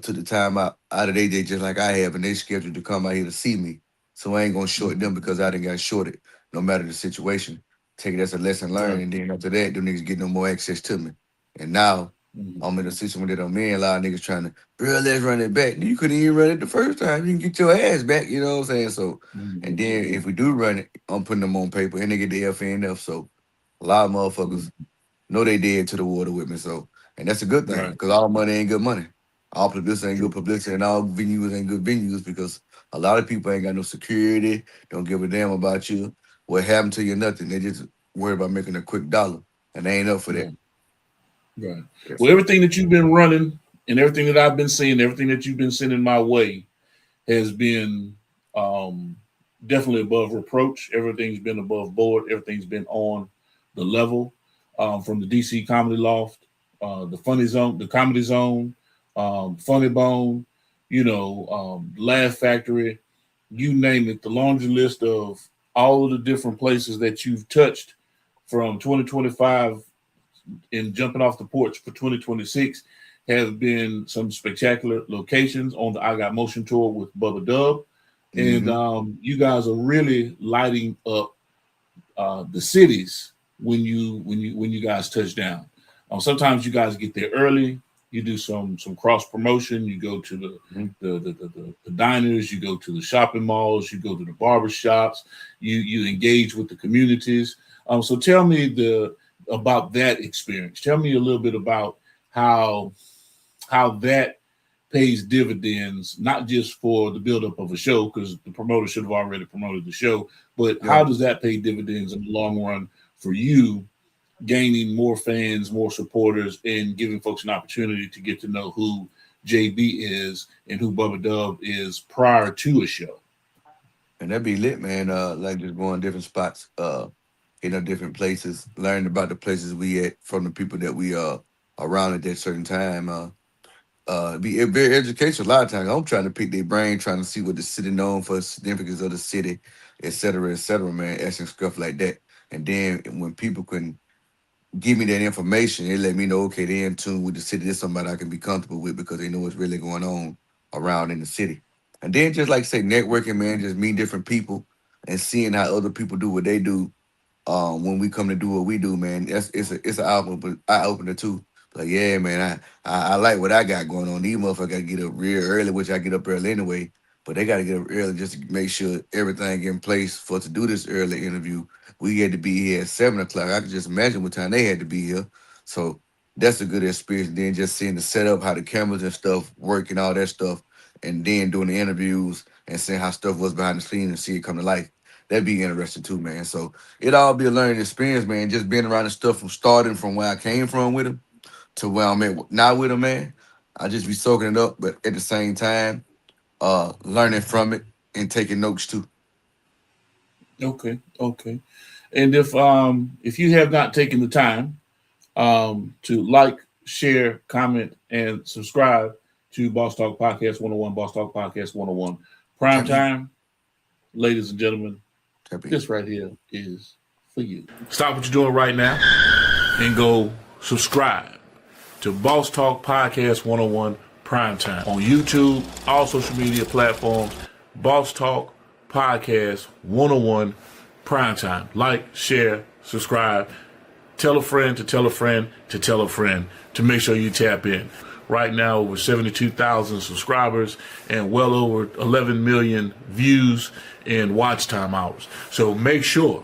D: took the time out of their day just like I have, and they scheduled to come out here to see me. So I ain't gonna short them
B: Mhm.
D: because I didn't got shorted, no matter the situation. Take it as a lesson learned,
B: Right.
D: and then after that, them niggas get no more access to me. And now
B: Mhm.
D: I'm in a situation that I'm in. A lot of niggas trying to, bro, let's run it back. You couldn't even run it the first time. You can get your ass back. You know what I'm saying? So, and
B: Mhm.
D: then if we do run it, I'm putting them on paper, and they get the FNF. So a lot of motherfuckers
B: Mhm.
D: know they dead to the water with me. So, and that's a good thing
B: Right.
D: because all money ain't good money. All publicity ain't good
B: True.
D: publicity, and all venues ain't good venues because a lot of people ain't got no security, don't give a damn about you. What happened to you? Nothing. They just worry about making a quick dollar, and they ain't up for that.
B: Right. Right.
D: Yes.
B: Well, everything that you've been running and everything that I've been seeing, everything that you've been sending my way has been, um, definitely above reproach. Everything's been above board. Everything's been on the level, from the DC Comedy Loft, the Funny Zone, the Comedy Zone, Funny Bone, Laugh Factory. you name it, the laundry list of all of the different places that you've touched from 2025 and jumping off the porch for 2026 have been some spectacular locations on the I Got Motion tour with Bubba Dub. And you guys are really lighting up the cities when you guys touch down. Sometimes you guys get there early. You do some cross promotion. You go to the diners. You go to the shopping malls. You go to the barber shops. You engage with the communities. So tell me about that experience. Tell me a little bit about how that pays dividends, not just for the buildup of a show, because the promoter should have already promoted the show, but how does that pay dividends in the long run for you, gaining more fans, more supporters, and giving folks an opportunity to get to know who JB is and who Bubba Dub is prior to a show?
D: And that'd be lit, man. Like just going different spots, different places, learning about the places we at from the people that we around at that certain time. Be very educational. A lot of times I'm trying to pick their brain, trying to see what the city known for, significance of the city, et cetera, man, asking stuff like that. And then when people can give me that information, it let me know, okay, they're in tune with the city. There's somebody I can be comfortable with because they know what's really going on around in the city. And then just like say networking, man, just meet different people and seeing how other people do what they do. When we come to do what we do, man, it's an eye opener too. Like, yeah, man, I like what I got going on. These motherfuckers got to get up real early, which I get up early anyway. But they got to get up early just to make sure everything in place for us to do this early interview. We had to be here at 7 o'clock. I could just imagine what time they had to be here. So that's a good experience. Then just seeing the setup, how the cameras and stuff work and all that stuff, and then doing the interviews and seeing how stuff was behind the scenes and see it come to life. That'd be interesting too, man. So it all be a learning experience, man. Just being around the stuff from starting from where I came from with them to where I'm at now with them, man. I just be soaking it up, but at the same time, learning from it and taking notes too.
B: Okay. And if you have not taken the time to like, share, comment, and subscribe to Boss Talk Podcast 101, Boss Talk Podcast 101 Prime Time, ladies and gentlemen, this right here is for you. Stop what you're doing right now and go subscribe to Boss Talk Podcast 101 Primetime on YouTube, all social media platforms. Boss Talk Podcast 101 Primetime. Like, share, subscribe. Tell a friend to tell a friend to tell a friend to make sure you tap in. Right now, over 72,000 subscribers and well over 11 million views and watch time hours. So make sure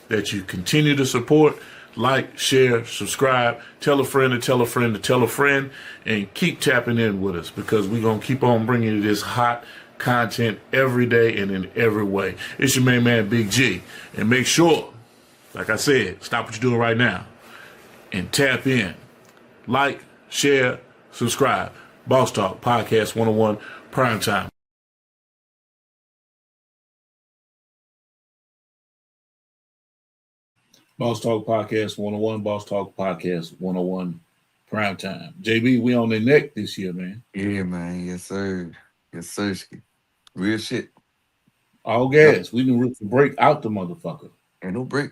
B: that you continue to support, like, share, subscribe, tell a friend to tell a friend to tell a friend, and keep tapping in with us because we're going to keep on bringing you this hot content every day and in every way. It's your main man, Big G. And make sure, like I said, stop what you're doing right now and tap in. Like, share, subscribe. Boss Talk Podcast 101 Primetime. Boss Talk Podcast 101, Boss Talk Podcast 101 Primetime. JB, we on the neck this year, man.
D: Yeah, man. Yes, sir. Yes, sir. Real shit.
B: All gas. We can rip the break out the motherfucker.
D: Ain't no break.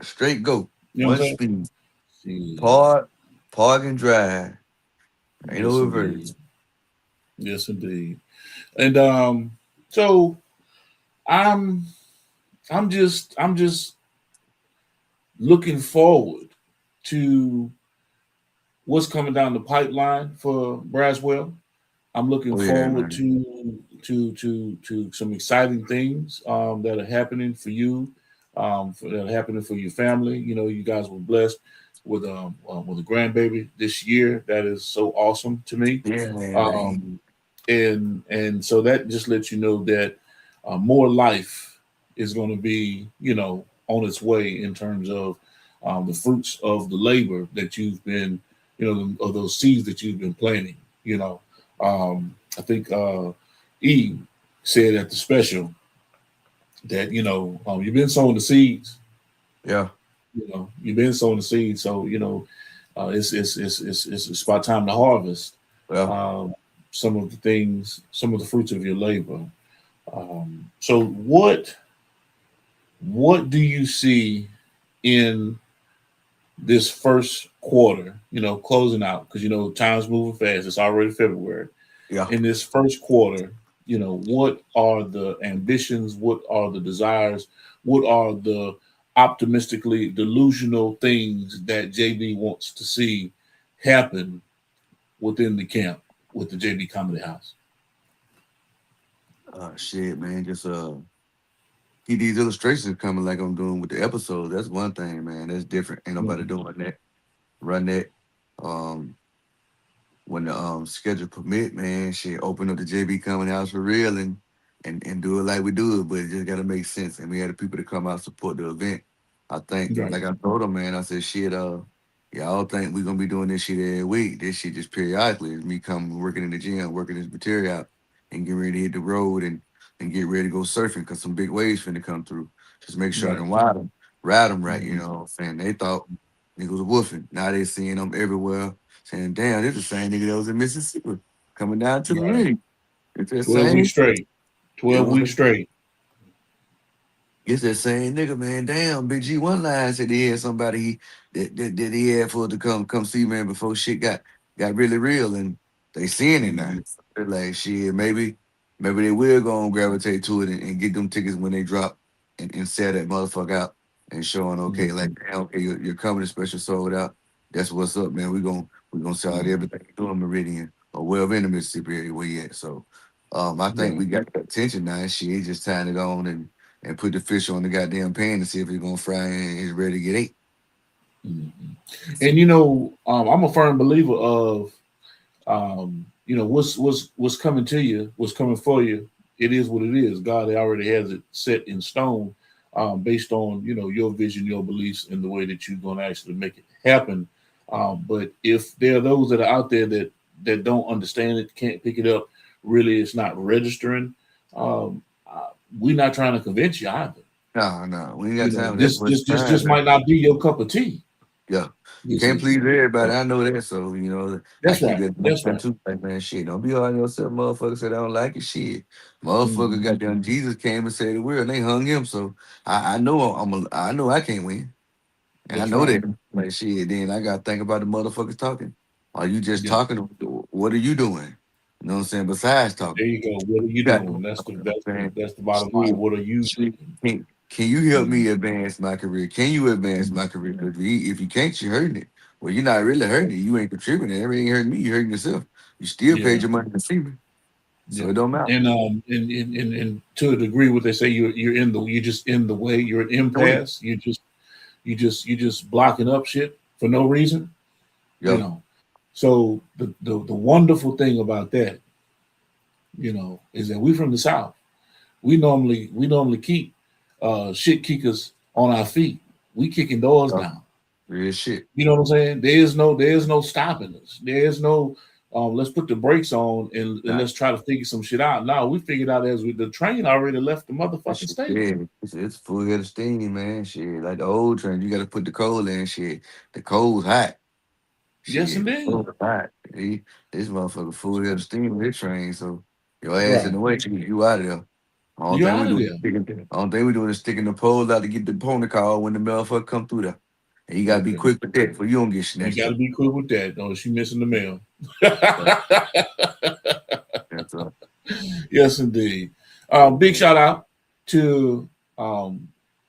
D: Straight go.
B: You know what
D: One
B: I'm
D: speed. Park and drive. Ain't no reverse.
B: Yes, indeed. And so I'm just looking forward to what's coming down the pipeline for Braswell. I'm looking forward to some exciting things that are happening for you, that are happening for your family. You know, you guys were blessed with a grandbaby this year. That is so awesome to me.
D: Yeah,
B: and so that just lets you know that more life is going to be, on its way in terms of the fruits of the labor that you've been, of those seeds that you've been planting. I think E said at the special that you've been sowing the seeds.
D: Yeah.
B: You've been sowing the seeds, so it's about time to harvest.
D: Yeah.
B: Some of the fruits of your labor. So what do you see in this first quarter? Closing out because time's moving fast. It's already February.
D: Yeah.
B: In this first quarter, what are the ambitions? What are the desires? What are the optimistically delusional things that JB wants to see happen within the camp with the JB Comedy House?
D: Shit, man. Just keep these illustrations coming like I'm doing with the episodes. That's one thing, man. That's different. Ain't nobody
B: Mhm.
D: doing that. Run that. Um, when the schedule permit, man, shit, open up the JB Comedy House for real and do it like we do it, but it just gotta make sense. And we had the people to come out support the event. I think,
B: Right.
D: like I told them, man, I said, shit, y'all think we're gonna be doing this shit every week. This shit just periodically. It's me coming working in the gym, working this material out, and getting ready to hit the road and get ready to go surfing because some big waves finna come through. Just make sure I
B: Right.
D: can ride them right, you
B: Mhm.
D: know what I'm saying? They thought niggas was woofing. Now they seeing them everywhere, saying, damn, this is the same nigga that was in Mississippi coming down to the
B: Right.
D: ring. It's that
B: 12 weeks
D: same,
B: straight.
D: you
B: 12
D: know,
B: weeks straight.
D: it's that same nigga, man. Damn, Big G one line said he had somebody that he had for to come see, man, before shit got really real, and they seeing it now.
B: Mhm.
D: They're like, shit, maybe they will go and gravitate to it and get them tickets when they drop and sell that motherfucker out and showing okay, like,
B: Mhm.
D: damn, okay, your comedy special sold out. That's what's up, man. We gonna sell out
B: Mhm.
D: everything doing Meridian or wherever in the Mississippi area where you at. So I think we
B: Right.
D: got the attention now. Shit, just tying it on and put the fish on the goddamn pan to see if it's gonna fry and it's ready to get ate.
B: Mhm. And I'm a firm believer of what's coming to you, what's coming for you. It is what it is. God already has it set in stone, based on your vision, your beliefs, and the way that you're going to actually make it happen. But if there are those that are out there that don't understand it, can't pick it up, really, it's not registering. We're not trying to convince you either.
D: No, we ain't got time. That's
B: This
D: what
B: this this
D: time.
B: just might not be your cup of tea.
D: Yeah. You
B: You
D: can't
B: see,
D: please everybody.
B: so
D: I know that. So, I
B: that's
D: keep
B: right.
D: that in
B: That's
D: mind
B: right.
D: too. Like, man, shit, don't be hard on yourself, motherfucker. Said I don't like it. Shit. Motherfucker
B: Mhm.
D: got down. Jesus came and saved the world and they hung him. So I know I know I can't win. And I
B: That's
D: know
B: right.
D: that. Like shit, then I gotta think about the motherfuckers talking. Are you just
B: Yeah.
D: talking? What are you doing? You know what I'm saying? Besides
B: There
D: talking.
B: you go. What are
D: You
B: you
D: got
B: doing? That's the that's the
D: man.
B: that's the bottom line.
D: Shit,
B: What are you
D: shit.
B: doing?
D: Can you help
B: Mhm.
D: me advance my career? Can you advance
B: Mhm.
D: my career? If you can't, you're hurting it. Well, you're not really hurting it. You ain't contributing. Everything hurting me. You're hurting yourself. You still paid
B: Yeah,
D: your money to see me, so
B: yeah.
D: it don't matter.
B: And to a degree, what they say, you're just in the way. You're an impasse. You just blocking up shit for no reason. You
D: Yeah.
B: know. So the wonderful thing about that, is that we from the South. We normally keep shit kickers on our feet. We kicking doors
D: Yeah.
B: down.
D: Real shit.
B: You know what I'm saying? There's no stopping us. There's no let's put the brakes on and
D: Nah,
B: let's try to figure some shit out. No, we figured out the train already left the
D: that
B: motherfucking
D: shit
B: station.
D: dead. It's full head of steam, man. Shit, like the old train, you got to put the coal in. Shit, the coal's hot.
B: Yes,
D: Shit, the
B: indeed.
D: coal's hot. This motherfucker full head of steam on this train, so your ass in
B: Right.
D: the way, you out of there. All
B: You're
D: thing we
B: out of
D: do is
B: there.
D: all thing we doing is sticking the pole out to get the pony call when the motherfucker come through there. And you gotta be
B: Okay.
D: quick with that, so you don't get
B: You
D: snatched
B: got to
D: up.
B: be quick with that. No, she missing the mail.
D: Yeah, that's
B: Yes, indeed. Big
D: man.
B: shout out to um,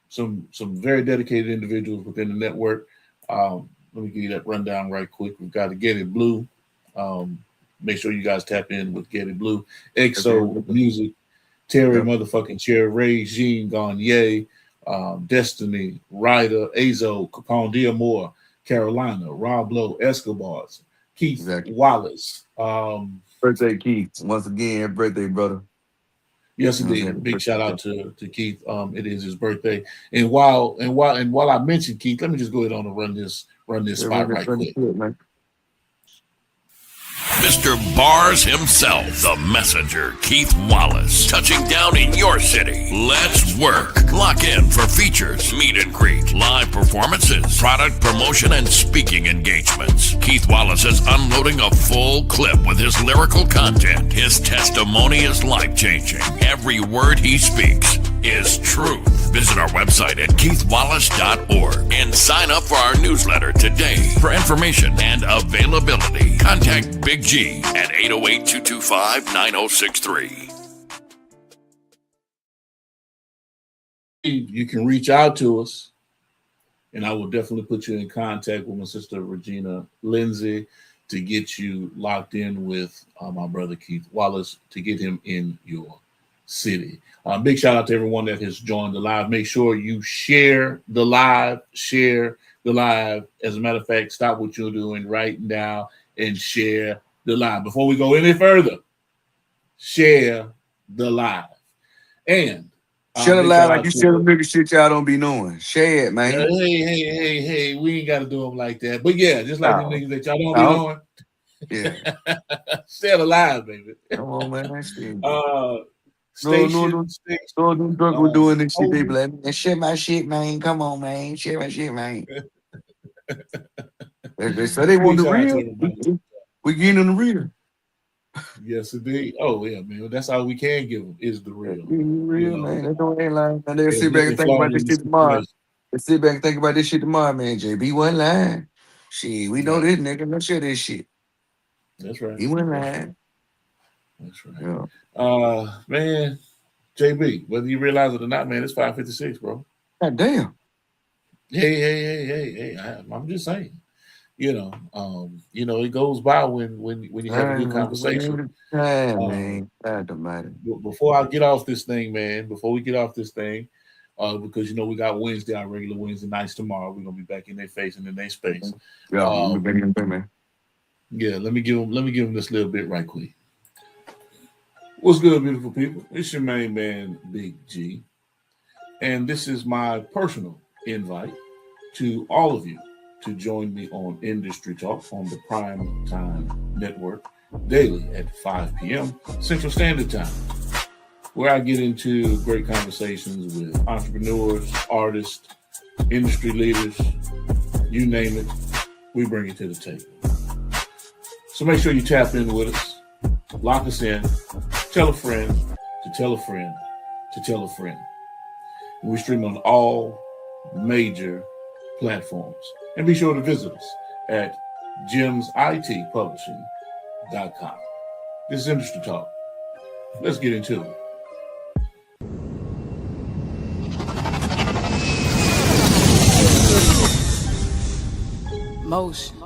B: some very dedicated individuals within the network. Let me give you that rundown right quick. We've got to Get It Blue. Um, Make sure you guys tap in with Get It Blue.
D: That's it.
B: EXO Music, Terry
D: Yep,
B: motherfucking Chair, Ray, Jean Gagne, Destiny, Ryder, Azo, Capone Diamore, Carolina, Rob Lowe, Escobars, Keith
D: exactly.
B: Wallace.
D: Birthday Keith. Once again, happy birthday, brother.
B: Yes,
D: You know what
B: indeed.
D: I'm
B: Big shout
D: saying?
B: out to Keith. It is his birthday, and while I mentioned Keith, let me just go ahead on and run this
D: Yeah,
B: spot right
D: run the
B: quick.
D: clip, man.
F: Mr. Bars himself, the messenger, Keith Wallace, touching down in your city. Let's work. Lock in for features, meet and greet, live performances, product promotion, and speaking engagements. Keith Wallace is unloading a full clip with his lyrical content. His testimony is life-changing. Every word he speaks is truth. Visit our website at keithwallace.org and sign up for our newsletter today. For information and availability, contact Big G at 808-225-9063.
B: You can reach out to us, and I will definitely put you in contact with my sister Regina Lindsay to get you locked in with my brother Keith Wallace to get him in your city. Big shout out to everyone that has joined the live. Make sure you share the live. As a matter of fact, stop what you're doing right now and share the live. Before we go any further, share the live. And
D: share the live like you share the nigga shit y'all don't be knowing. Share it, man.
B: Hey, we ain't got to do them like that. But yeah, just like the niggas that y'all don't be knowing. Yeah. Share the live, baby.
D: Come on, man. Station.
B: No,
D: drunk with doing this shit. They be like, man, share my shit, man. Come on, man. Share my shit, man. So they want the real. We getting on the real.
B: Yes, indeed. Oh, yeah, man. That's all we can give them is the real.
D: Real, man. They don't ain't lying. And they'll sit back and think about this shit tomorrow. They sit back and think about this shit tomorrow, man. JB wasn't lying. Shit, we know this nigga. Let's share this shit.
B: That's right.
D: He wasn't lying.
B: That's right.
D: Yeah.
B: Man, JB, whether you realize it or not, man, it's 5:56, bro.
D: God damn.
B: Hey. I'm just saying. It goes by when you have a good conversation.
D: Man,
B: before I get off this thing, man, because we got Wednesday, our regular Wednesday nights tomorrow. We're gonna be back in their face and in their space.
D: Yeah, we'll be back in there, man.
B: Yeah, let me give them this little bit right quick. What's good, beautiful people? It's your main man, Big G. And this is my personal invite to all of you to join me on Industry Talk on the Prime Time Network daily at 5 p.m. Central Standard Time, where I get into great conversations with entrepreneurs, artists, industry leaders, you name it, we bring it to the table. So make sure you tap in with us, lock us in, tell a friend to tell a friend to tell a friend. And we stream on all major platforms. And be sure to visit us at gemsitpublishing.com. This is Industry Talk. Let's get into it.
G: Motion.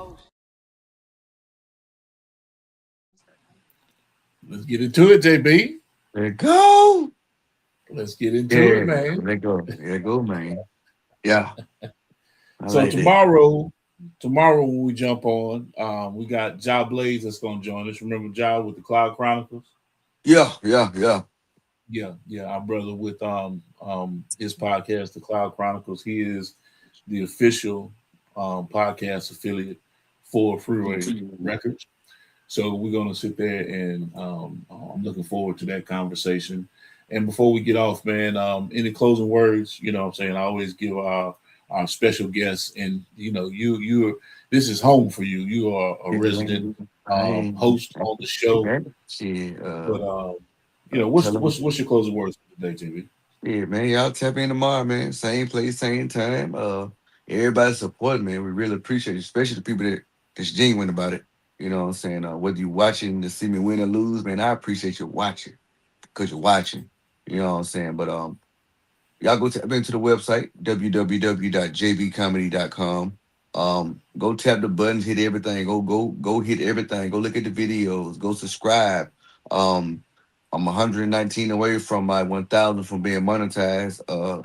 B: Let's get into it, JB.
D: Let go.
B: Let's get into it, man.
D: Let go. Let go, man. Yeah.
B: So tomorrow when we jump on, we got Ja Blaze that's going to join us. Remember Ja with the Cloud Chronicles?
D: Yeah.
B: Our brother with his podcast, the Cloud Chronicles. He is the official podcast affiliate for Freeway Records. So we're going to sit there and I'm looking forward to that conversation. And before we get off, man, any closing words? You know what I'm saying? I always give our special guests, and you're this is home for you. You are a resident host on the show. But what's your closing words for today, JB?
D: Yeah, man, y'all tap in tomorrow, man. Same place, same time. Everybody support, man. We really appreciate it, especially the people that's genuine about it. You know what I'm saying? Whether you're watching to see me win or lose, man, I appreciate you watching because you're watching. You know what I'm saying? But y'all go tap into the website, www.jbcomedy.com. Go tap the buttons, hit everything. Go hit everything. Go look at the videos. Go subscribe. I'm 119 away from my 1,000 from being monetized.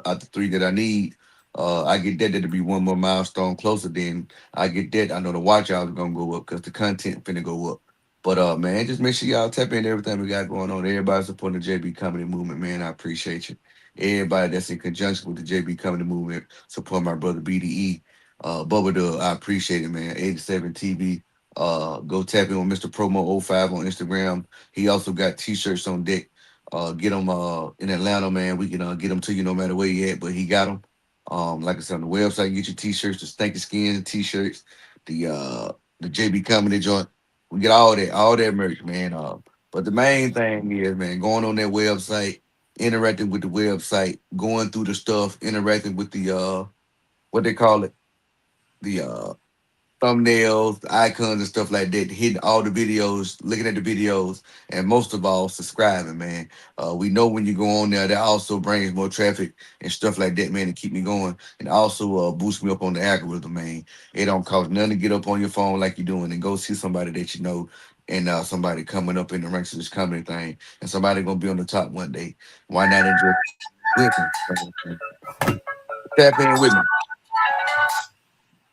D: Out the 3 that I need. I get that to be one more milestone closer. Then I get that. I know the watch hours are gonna go up because the content finna go up. But man, just make sure y'all tap into everything we got going on. Everybody supporting the JB Comedy Movement, man. I appreciate you. Everybody that's in conjunction with the JB Comedy Movement, support my brother BDE. Bubba Dub, I appreciate it, man. 87 TV. Go tap in with Mr. Promo 05 on Instagram. He also got t-shirts on deck. Get them in Atlanta, man. We can get them to you no matter where you at, but he got them. Like I said, on the website, you get your t-shirts, the Stinky Skins t-shirts, the JB Comedy joint. We get all that merch, man. But the main thing is, man, going on that website, interacting with the website, going through the stuff, interacting with the what they call it, the thumbnails, the icons, and stuff like that, hitting all the videos, looking at the videos, and most of all, subscribing, man. We know when you go on there, that also brings more traffic and stuff like that, man, to keep me going, and also boost me up on the algorithm, man. It don't cost nothing to get up on your phone like you're doing and go see somebody that you know, and somebody coming up in the ranks of this comedy thing, and somebody gonna be on the top one day. Why not enjoy with me? Tap in with me.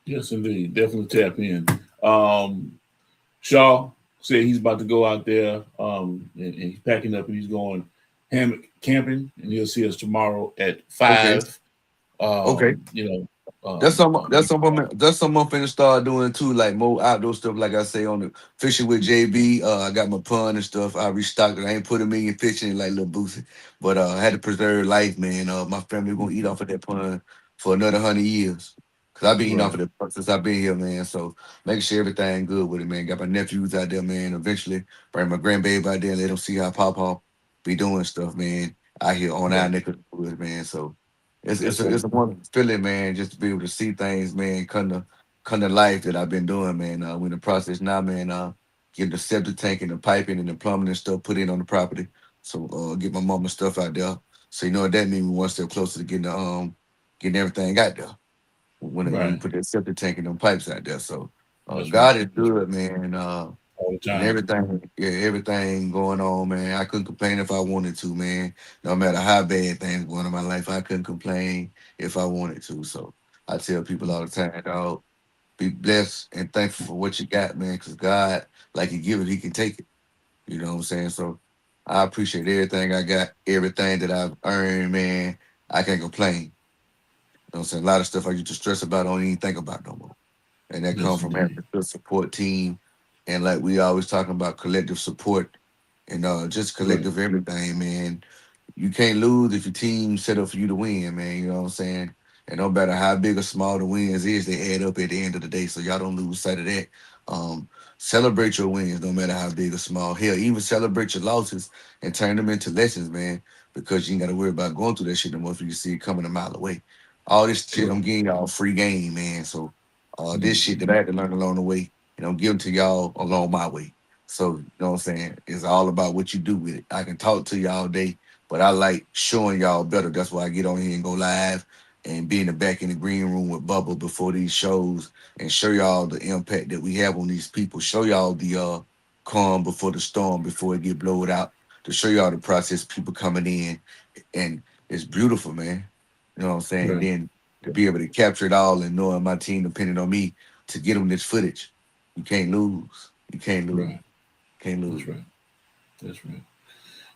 B: Yes, indeed. Definitely tap in. Shaw said he's about to go out there and he's packing up and he's going hammock camping, and he'll see us tomorrow at 5.
D: Okay. That's something I'm finna start doing too, like more outdoor stuff. Like I say on the fishing with JB. I got my pond and stuff. I restocked it. I ain't put a million fish in it like little Boosie, but I had to preserve life, man. My family gonna eat off of that pond for another 100 years. Cause I've been eating off of that pond since I've been here, man. So making sure everything good with it, man. Got my nephews out there, man. Eventually bring my grandbaby out there and let them see how Papa be doing stuff, man. Out here on our neck of the woods, man. So it's a wonderful feeling, man, just to be able to see things, man, come to life that I've been doing, man. We're in the process now, man. Getting the septic tank and the piping and the plumbing and stuff put in on the property. So get my mama stuff out there. So you know what that means, we one step closer to getting everything out there. When we put that septic tank and them pipes out there. So God is good, man.
B: All the
D: And
B: time.
D: everything going on, man. I couldn't complain if I wanted to, man. No matter how bad things going in my life, I couldn't complain if I wanted to. So I tell people all the time, dog, be blessed and thankful for what you got, man. Because God, like He give it, He can take it. You know what I'm saying? So I appreciate everything I got, everything that I've earned, man. I can't complain. You know what I'm saying? A lot of stuff I used to stress about, I don't even think about no more. And that
B: Yes,
D: comes from having
B: indeed.
D: a good support team. And like we always talking about collective support and just
B: Right.
D: collective everything, man. You can't lose if your team set up for you to win, man. You know what I'm saying? And no matter how big or small the wins is, they add up at the end of the day. So y'all don't lose sight of that. Um, Celebrate your wins, no matter how big or small. Hell, even celebrate your losses and turn them into lessons, man. Because you ain't got to worry about going through that shit no more if you can see it coming a mile away. All this shit I'm
B: Right.
D: getting y'all free game, man. So this shit
B: Mhm.
D: that I had to learn along the way, and I'm giving to y'all along my way. So, you know what I'm saying? It's all about what you do with it. I can talk to y'all all day, but I like showing y'all better. That's why I get on here and go live and be in the back in the green room with Bubba before these shows and show y'all the impact that we have on these people. Show y'all the calm before the storm, before it get blowed out. To show y'all the process, people coming in, and it's beautiful, man. You know what I'm saying?
B: Right.
D: Then to be able to capture it all and knowing my team depending on me to get them this footage, you can't lose. You can't lose.
B: Right.
D: Can't
B: That's
D: lose.
B: right. That's right.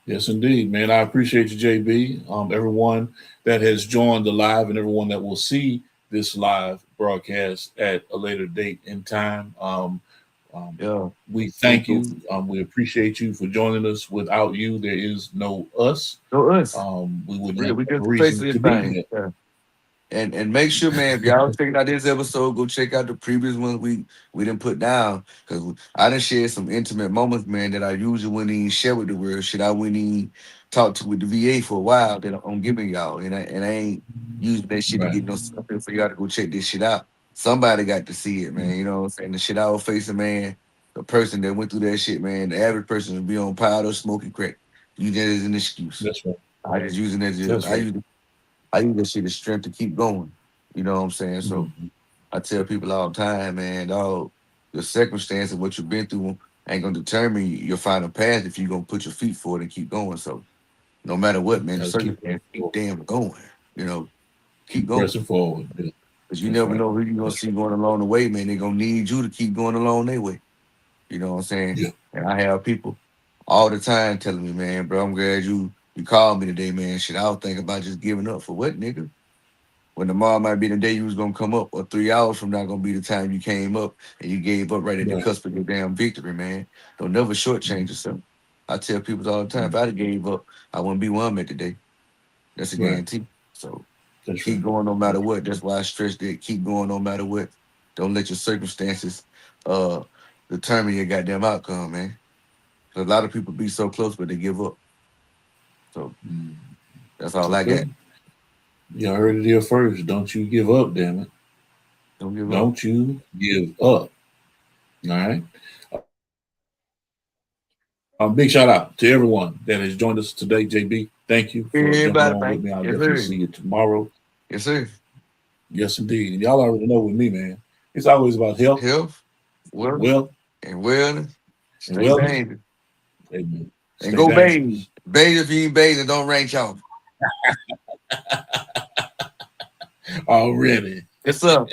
B: Yes, indeed, man. I appreciate you, JB. Everyone that has joined the live and everyone that will see this live broadcast at a later date and time. Um,
D: Yeah.
B: we
D: Cool,
B: thank
D: cool.
B: you. We appreciate you for joining us. Without you, there is no us.
D: So us.
B: We would
D: Really,
B: not
D: we
B: have
D: just
B: a
D: the face
B: reason
D: of this
B: to be
D: thing.
B: here.
D: Yeah. And make sure, man, if y'all checking out this episode, go check out the previous ones we didn't put down. Cause I done shared some intimate moments, man, that I usually wouldn't even share with the world. Shit I wouldn't even talk to with the VA for a while that I'm giving y'all. And I ain't using that shit to
B: Right.
D: get no something for y'all to go check this shit out. Somebody got to see it, man. You know what I'm saying? The shit I was facing, man. The person that went through that shit, man, the average person would be on powder smoking crack. Use that as an excuse.
B: That's right.
D: I just using that as
B: That's right.
D: I use that shit as strength to keep going. You know what I'm saying? So
B: Mhm.
D: I tell people all the time, man, dog, your circumstance and what you've been through ain't gonna determine your final path if you're gonna put your feet forward and keep going. So no matter what, man, the
B: Gotta keep
D: circumstance, keep damn going. You know, keep
B: keep
D: going.
B: pressing forward. Yeah.
D: Because you
B: That's
D: never
B: right.
D: know who you're gonna
B: That's
D: see
B: right.
D: going along the way, man. They're gonna need you to keep going along their way. You know what I'm saying?
B: Yeah.
D: And I have people all the time telling me, man, bro, I'm glad you called me today, man. Shit, I was thinking about just giving up for what, nigga? when tomorrow might be the day you was gonna come up, or 3 hours from now gonna be the time you came up and you gave up right at the
B: Right.
D: cusp of your damn victory, man. Don't never shortchange yourself. I tell people all the time, if I'd have gave up, I wouldn't be where I'm at today. That's a
B: Right.
D: guarantee. So
B: That's
D: keep
B: right.
D: going no matter what. That's why I stressed it. Keep going no matter what. Don't let your circumstances determine your goddamn outcome, man. 'Cause a lot of people be so close, but they give up. So that's all I got.
B: Okay. You heard it here first. Don't you give up, damn it.
D: Don't give up.
B: Don't you give up. All right. Big shout out to everyone that has joined us today, JB. Thank you for jumping
D: Everybody,
B: on with
D: man.
B: me. I'll
D: Yes,
B: definitely
D: sir.
B: see you tomorrow.
D: Yes, sir.
B: Yes, indeed. And y'all already know with me, man. It's always about health,
D: Health, wealth,
B: wealth,
D: and wellness.
B: and
D: Stay
B: wellness.
D: dangerous.
B: Amen.
D: And
B: Stay
D: go
B: dangerous.
D: bathe. Bathe if you ain't bathing. Don't rank off.
B: Already.
D: Yes, sir.